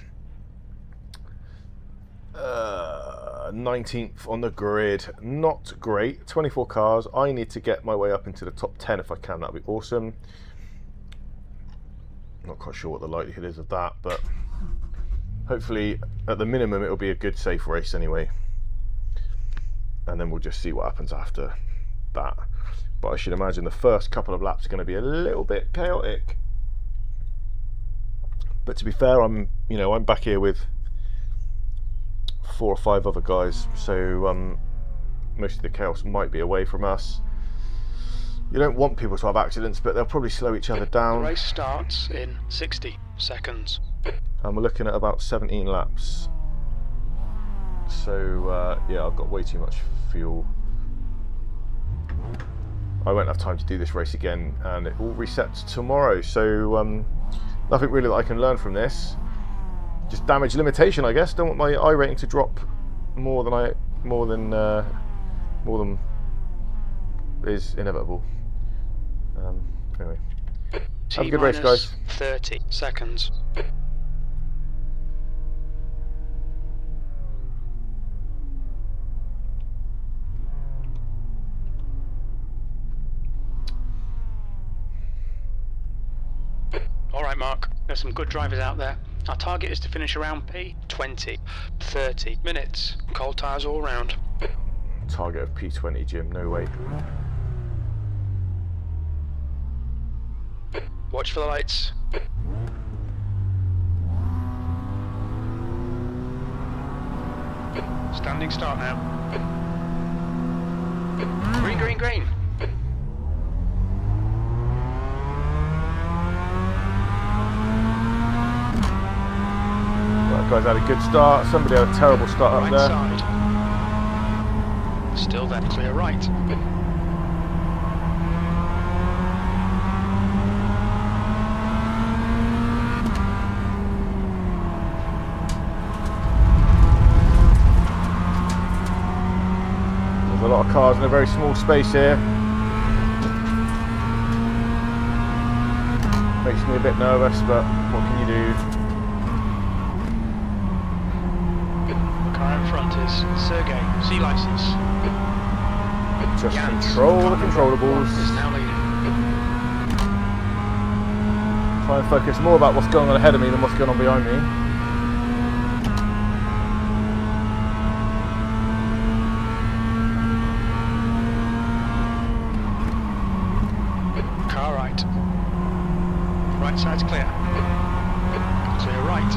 19th on the grid. Not great. 24 cars. I need to get my way up into the top 10 if I can. That'd be awesome. Not quite sure what the likelihood is of that, but hopefully at the minimum it'll be a good safe race anyway. And then we'll just see what happens after that. But I should imagine the first couple of laps are going to be a little bit chaotic. But to be fair, I'm back here with 4 or 5 other guys, so most of the chaos might be away from us. You don't want people to have accidents, but they'll probably slow each other down. The race starts in 60 seconds. And we're looking at about 17 laps. So yeah, I've got way too much fuel. I won't have time to do this race again, and it all resets tomorrow. So nothing really that I can learn from this. Just damage limitation, I guess. Don't want my iRating to drop more than is inevitable. Anyway, have a good race, guys. 30 seconds. Alright Mark, there's some good drivers out there. Our target is to finish around P20, 30 minutes, cold tyres all round. Target of P20, Jim, no way. Watch for the lights. Standing start now. Green, green, green. Guys had a good start. Somebody had a terrible start up Right there. side. Still there, clear right. There's a lot of cars in a very small space here. Makes me a bit nervous, but what can you do? Car in front is Sergey, C license. Just Jans, control the controllables. Is now leading. Try and focus more about what's going on ahead of me than what's going on behind me. Car right. Right side's clear. Clear right.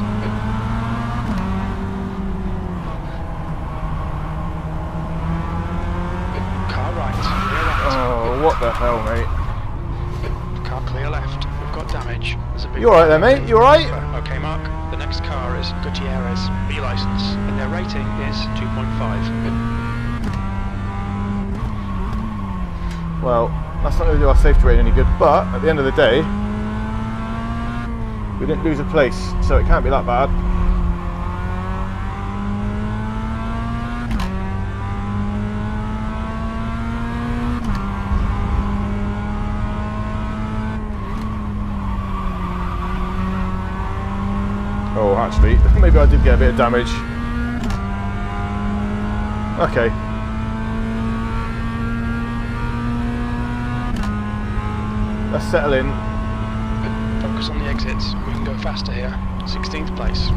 Oh, what the hell, mate? Car clear left. We've got damage. There's a big... You alright there, mate? You alright? Okay, Mark. The next car is Gutierrez, B license, and their rating is 2.5. Well, that's not going to do our safety rating any good, but at the end of the day, we didn't lose a place, so it can't be that bad. Oh, actually, maybe I did get a bit of damage. Okay. Let's settle in. Focus on the exits. We can go faster here. 16th place.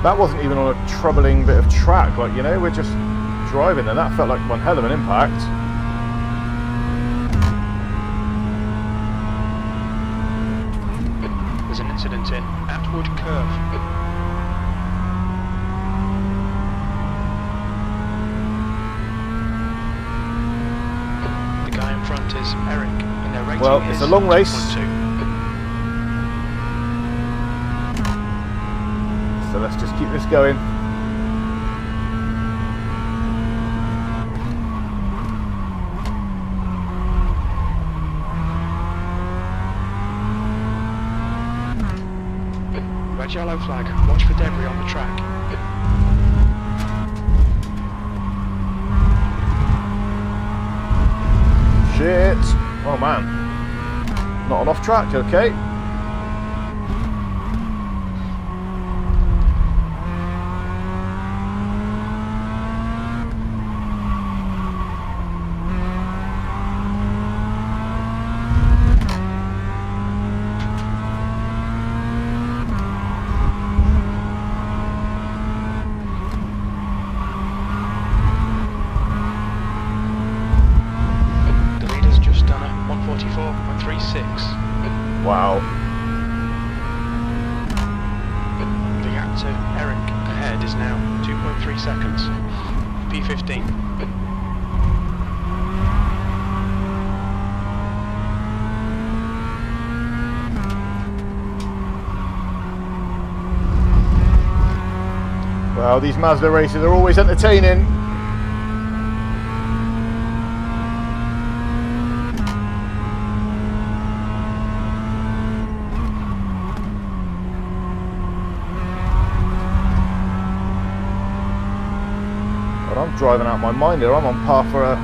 That wasn't even on a troubling bit of track, like, you know, we're just driving and that felt like one hell of an impact. There's an incident in Atwood Curve. is Eric, and their rating Well, is it's a long race. 2.2. So let's just keep this going. Red yellow flag, watch for debris on the track. Shit! Oh man. Not on off track, okay. Wow. The gap to Eric ahead is now 2.3 seconds. P15. Well, these Mazda races are always entertaining. I'm driving out my mind here. I'm on par for a...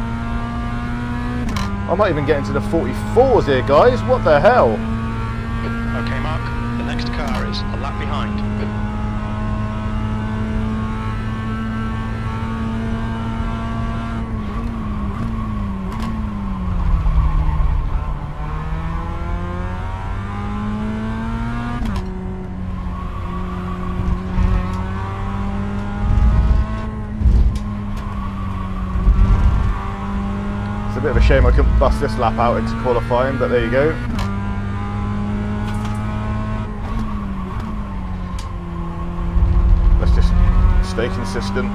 I might even get into the 44s here, guys. What the hell? Okay, Mark. The next car is a lap behind. It's a bit of a shame I couldn't bust this lap out into qualifying, but there you go. Let's just stay consistent.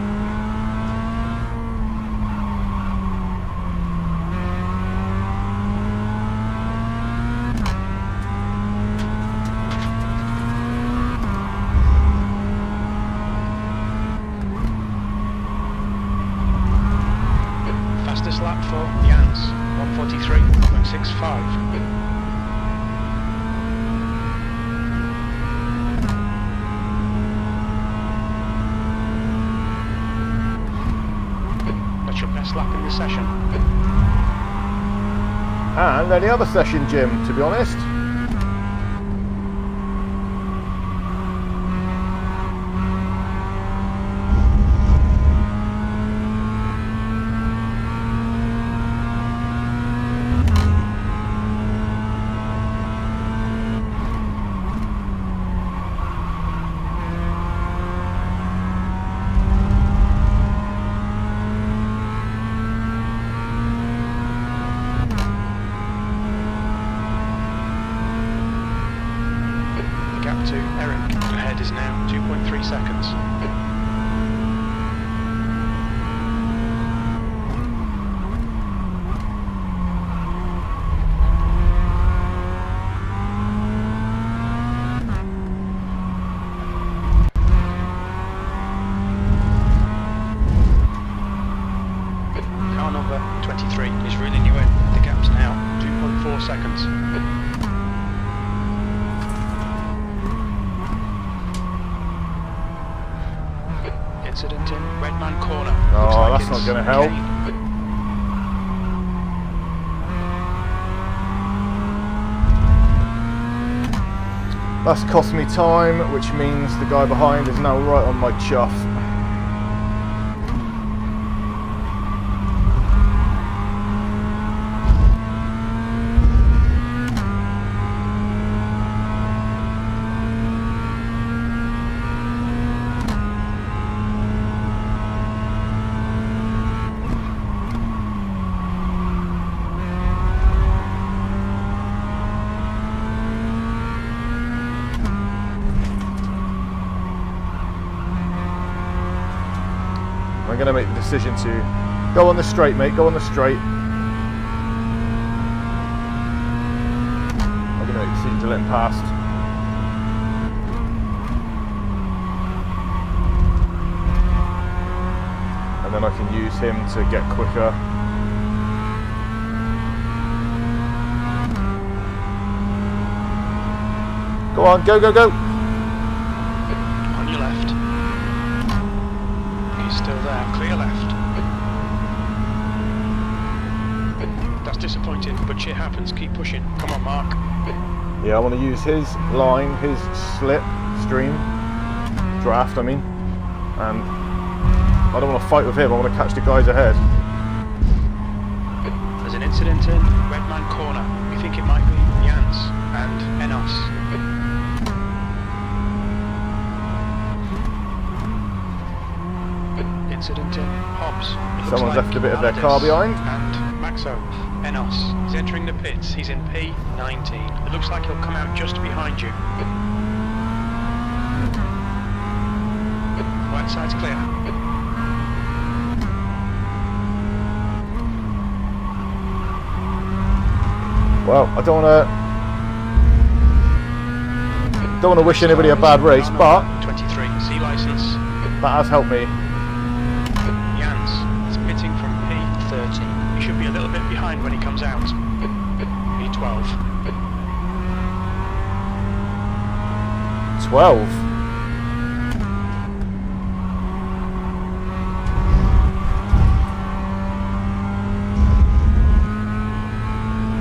Fastest lap for Jans, 1:43.65. That's your best lap in the session. And any other session, Jim, to be honest. To Eric ahead is now 2.3 seconds. Car number 23 is reeling you in. The gap's now 2.4 seconds. Incident in Redman Corner. Oh, that's not going to help. That's cost me time, which means the guy behind is now right on my chuff. I'm going to make the decision to go on the straight, mate, go on the straight. to let him past. And then I can use him to get quicker. Go on, go, go, go! On your left. He's still there, clear left. That's disappointing, but shit happens, keep pushing. Come on, Mark. Yeah, I want to use his line, his slip, stream, draft, I mean. And I don't want to fight with him, I want to catch the guys ahead. There's an incident in Redman Corner. We think it might be Jans and Enos. Incident in Hobbs. Someone's left a bit of their car behind. And Maxo. Enos. He's entering the pits. He's in P19. It looks like he'll come out just behind you. Right side's clear. Well, I don't want to wish anybody a bad race, but 23 C license. that has helped me. Jans is pitting from P30. He should be a little bit behind when he comes out. P12. 12.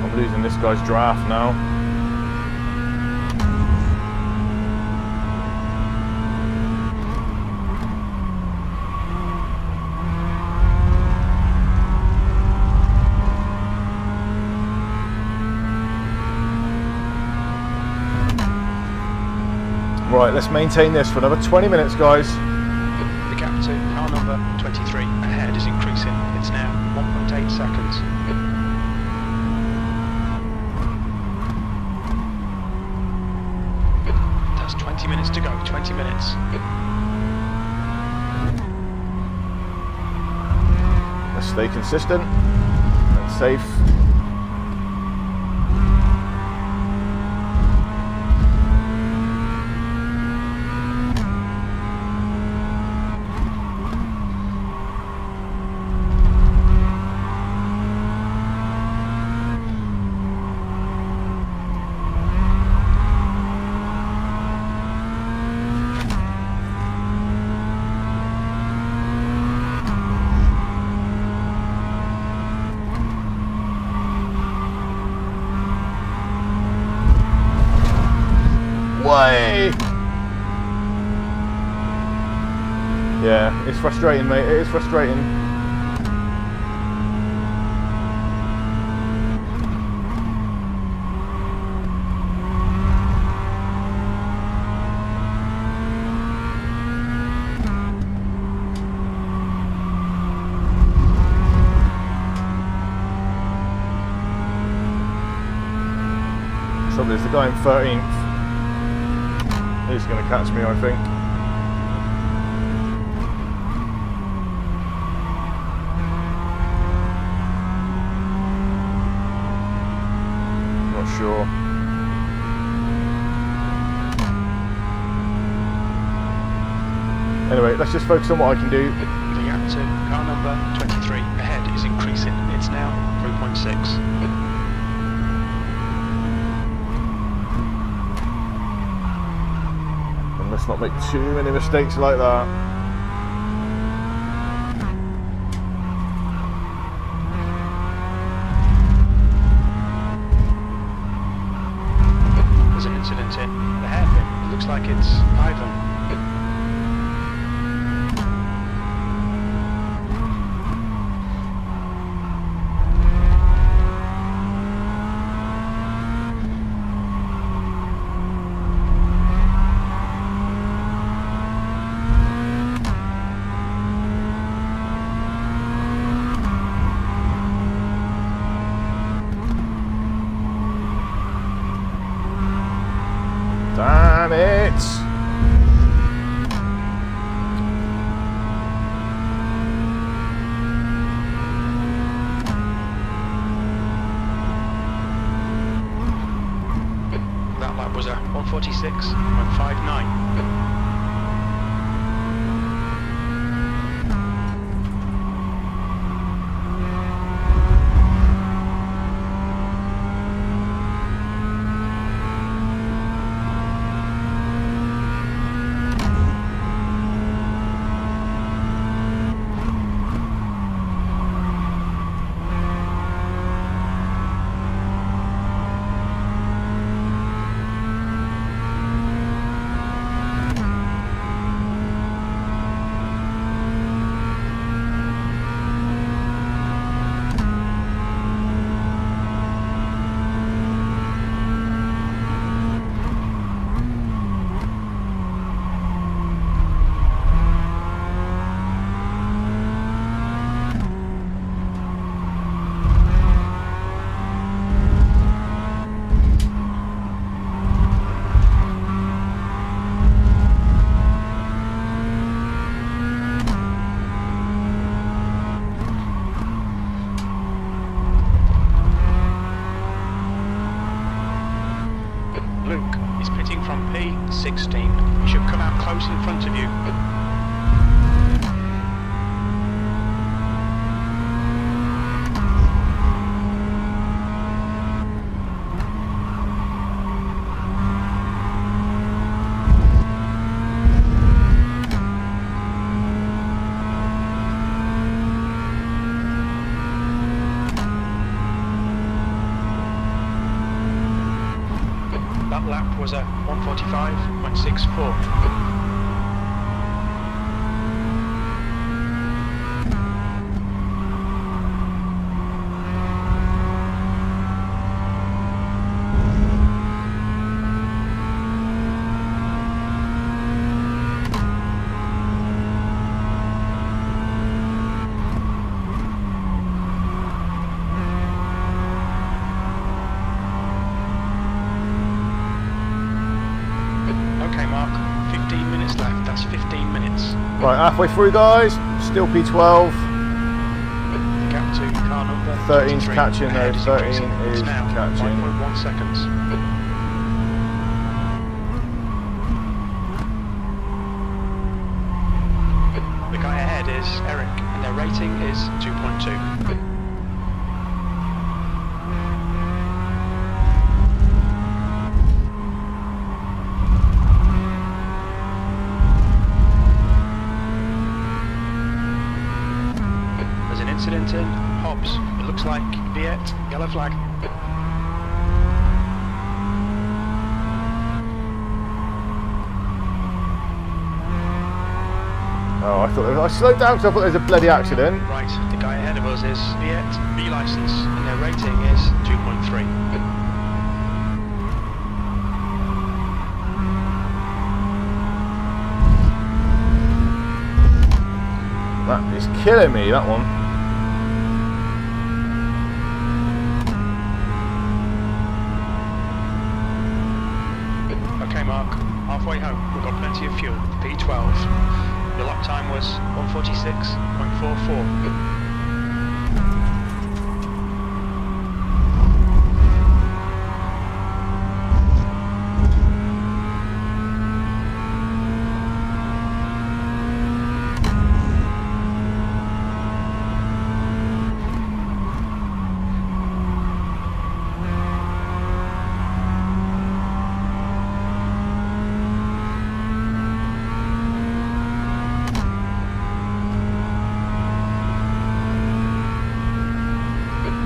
I'm losing this guy's draft now. Right, let's maintain this for another 20 minutes, guys. The gap to car number 23 ahead is increasing. It's now 1.8 seconds. That's 20 minutes to go, 20 minutes. Let's stay consistent and safe. Way! Yeah, it's frustrating, mate. It is frustrating. Trouble is, the guy in 13th. He's going to catch me, I think. Not sure. Anyway, let's just focus on what I can do. The gap to car number 23 ahead is increasing. It's now 3.6. Let's not make too many mistakes like that. There's an incident in the hairpin. It looks like it's Ivan. Damn it! 16. You should come out close in front of you. That lap was a 1:45.64. Okay, Mark, 15 minutes left. That's 15 minutes. Right, halfway through, guys. Still P12. The gap to car number 13's 23 catching ahead though. is 13 increasing. is It's now catching. 5.1 seconds. The guy ahead is Eric, and their rating is 2.2. There's an incident in Hobbs. It looks like Viet, yellow flag. Oh, I slowed down because I thought there was a bloody accident. Right, the guy ahead of us is Viet, B license, and their rating is 2.3. That is killing me, that one. Okay, Mark, halfway home. We've got plenty of fuel. P12. The lap time was 1:46.44.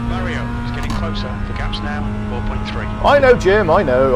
Mario is getting closer. The gap's now 4.3. I know, Jim. I know.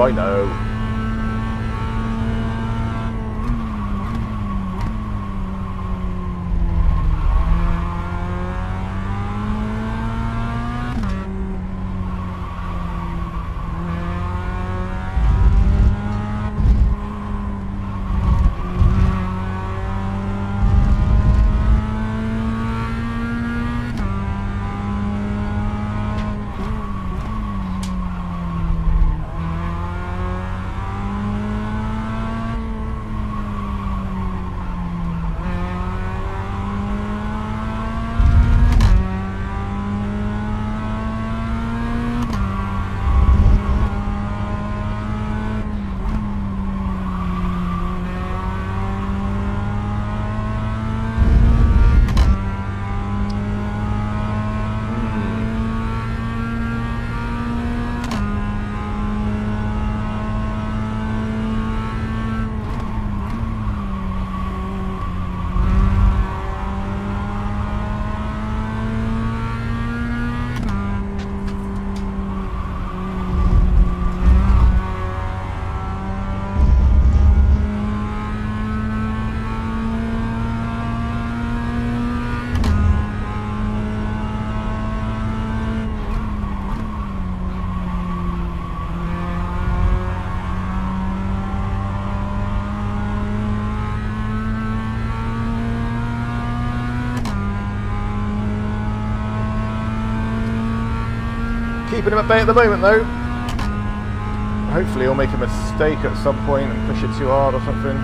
Keeping him at bay at the moment, though. Hopefully he'll make a mistake at some point and push it too hard or something.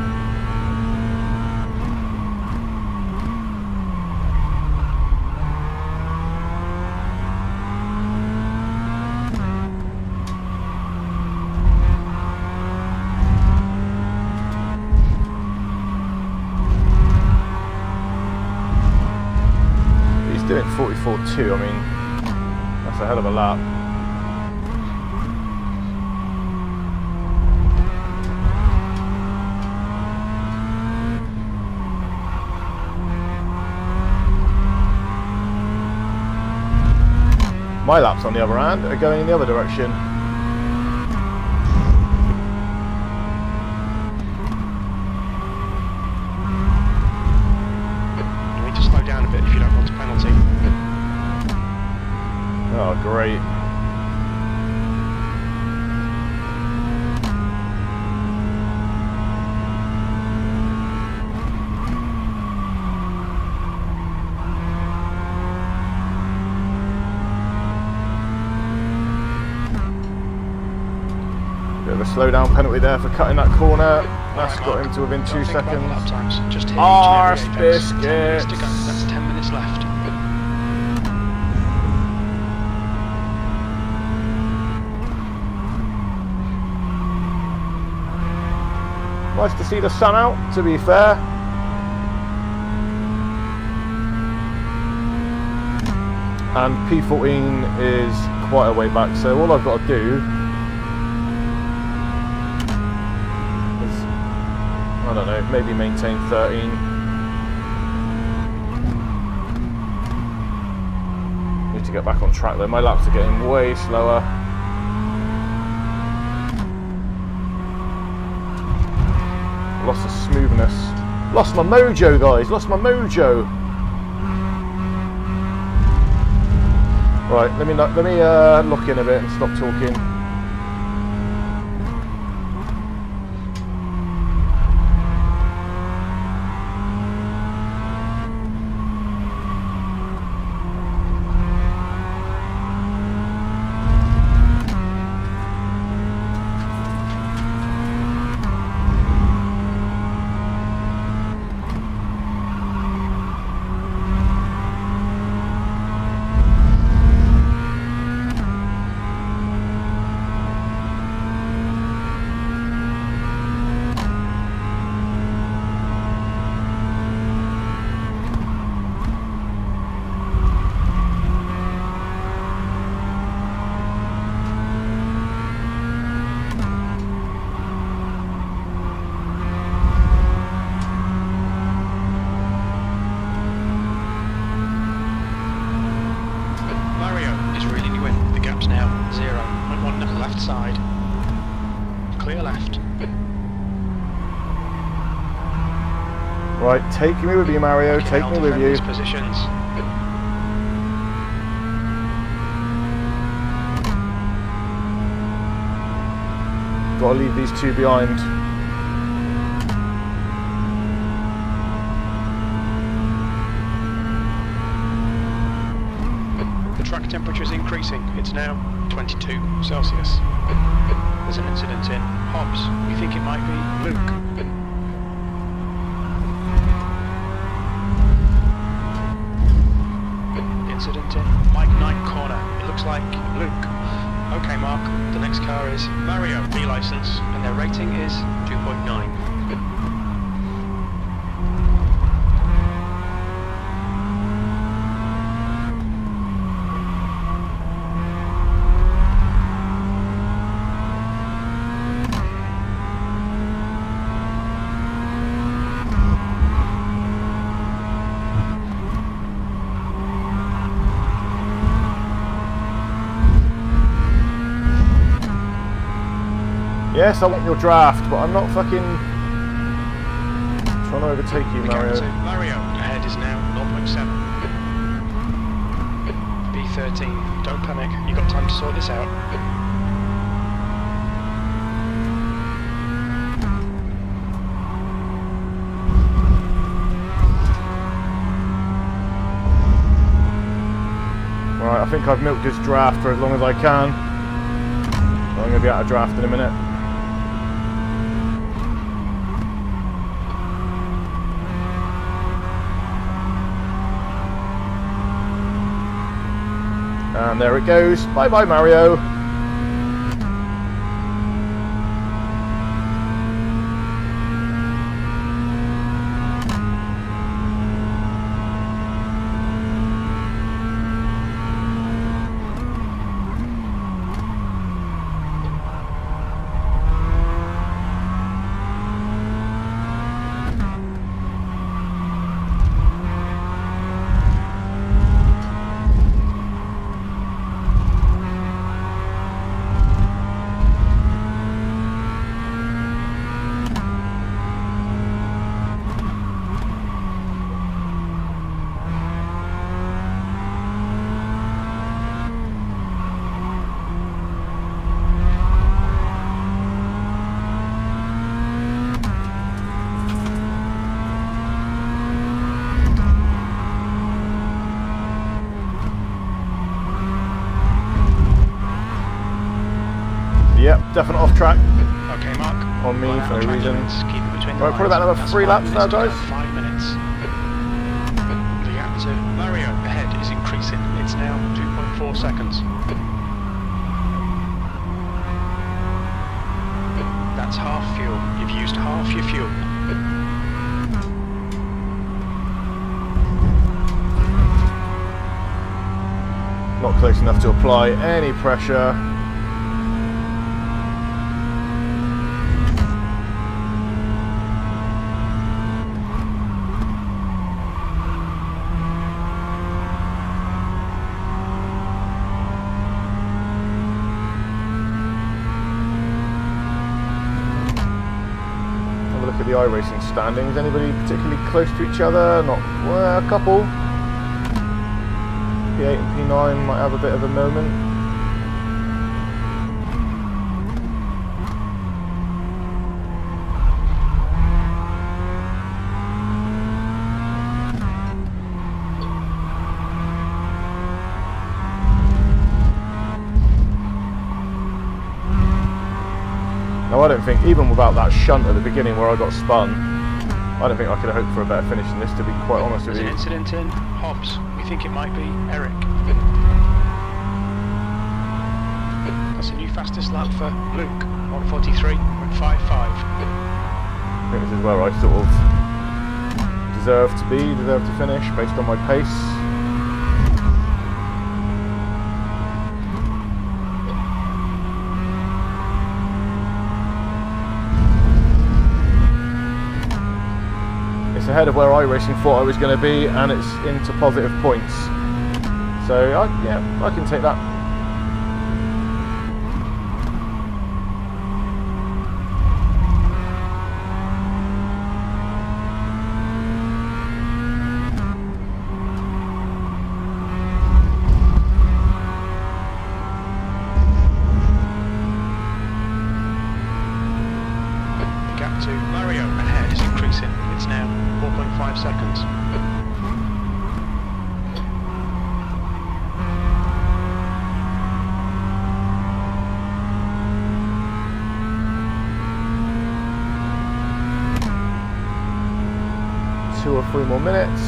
44.2. I mean, that's a hell of a lap. My laps, on the other hand, are going in the other direction. You need to slow down a bit if you don't want a penalty. Oh, great. Bit of a slowdown penalty there for cutting that corner. That's got him to within 2 seconds. Just hit Arse each and every apex. 10 minutes biscuits. to go. That's 10 minutes left. Nice to see the sun out, to be fair. And P14 is quite a way back, so all I've got to do is, I don't know, maybe maintain 13. Need to get back on track though, my laps are getting way slower. Lost the smoothness. Lost my mojo, guys. Lost my mojo. Right, let me lock in a bit and stop talking. Right, take me with you, Mario. Take me with you. Positions. Got to leave these two behind. The track temperature is increasing. It's now 22 Celsius. There's an incident in Hobbs. You think it might be Luke? Incident in Mike 9 corner. It looks like Luke. Okay, Mark, the next car is Mario, B license, and their rating is 2.9. Yes, I want your draft, but I'm not fucking trying to overtake you, Mario. Mario, ahead is now 0.7. B13, don't panic, you've got time to sort this out. Right, I think I've milked this draft for as long as I can. I'm going to be out of draft in a minute. And there it goes. Bye bye, Mario. Yep, definite off track Okay, Mark. on me Well, for no track reason. limits, keep it between the Right, probably about lines. another That's 3 5 laps now, minutes to guys. go, 5 minutes. The gap to Mario ahead is increasing. It's now 2.4 seconds. That's half fuel. You've used half your fuel. Not close enough to apply any pressure. Have a look at the iRacing standings. Anybody particularly close to each other? Not, well, a couple. P8 and P9 might have a bit of a moment. Now I don't think, even without that shunt at the beginning where I got spun, I don't think I could have hoped for a better finish than this, to be quite honest with There's you. an incident in Hobbs. We think it might be Eric. That's a new fastest lap for Luke. 1:43.55. I think this is where I sort of deserve to finish based on my pace. It's ahead of where iRacing thought I was going to be, and it's into positive points. So, yeah, I can take that. The gap to Mario ahead is increasing. It's now 4.5 seconds. Two or three more minutes.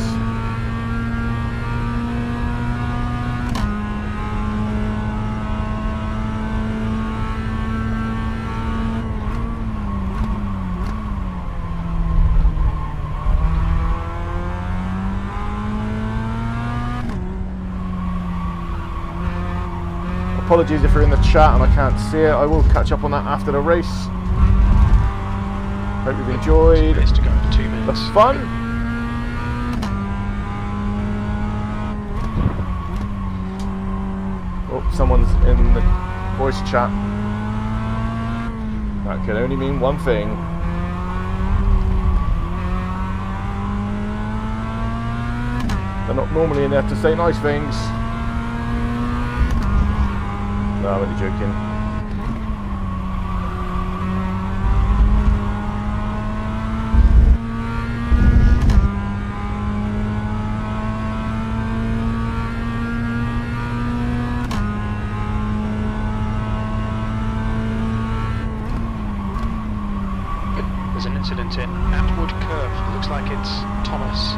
Apologies if you're in the chat and I can't see it. I will catch up on that after the race. Hope you've 2 enjoyed minutes to go. 2 the minutes. fun. Oh, someone's in the voice chat. That can only mean one thing. They're not normally in there to say nice things. No, I'm only joking. There's an incident in Atwood Curve. Looks like it's Thomas.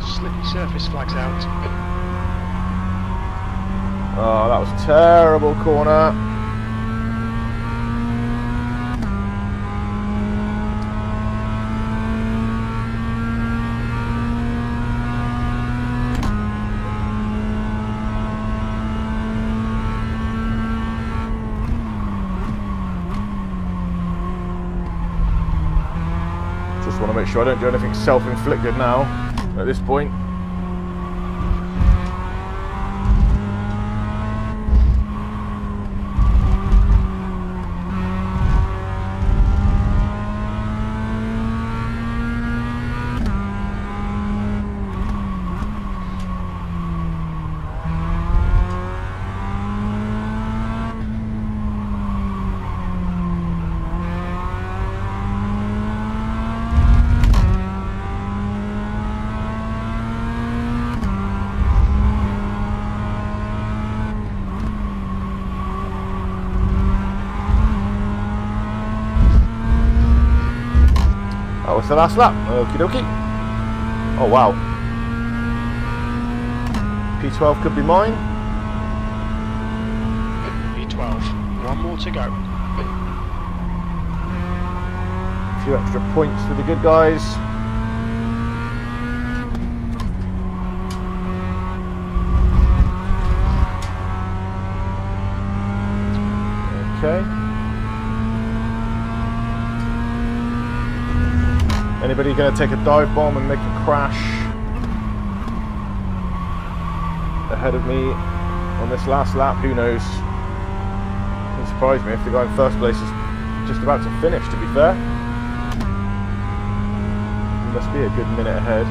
Slippy surface flags out. Oh, that was a terrible corner. Just want to make sure I don't do anything self-inflicted now at this point. it's the last lap. Okie dokie. Oh wow. P12 could be mine. P12. One more to go. A few extra points for the good guys. Okay. Anybody going to take a dive bomb and make a crash ahead of me on this last lap? Who knows? Wouldn't surprise me if the guy in first place is just about to finish, to be fair. He must be a good minute ahead.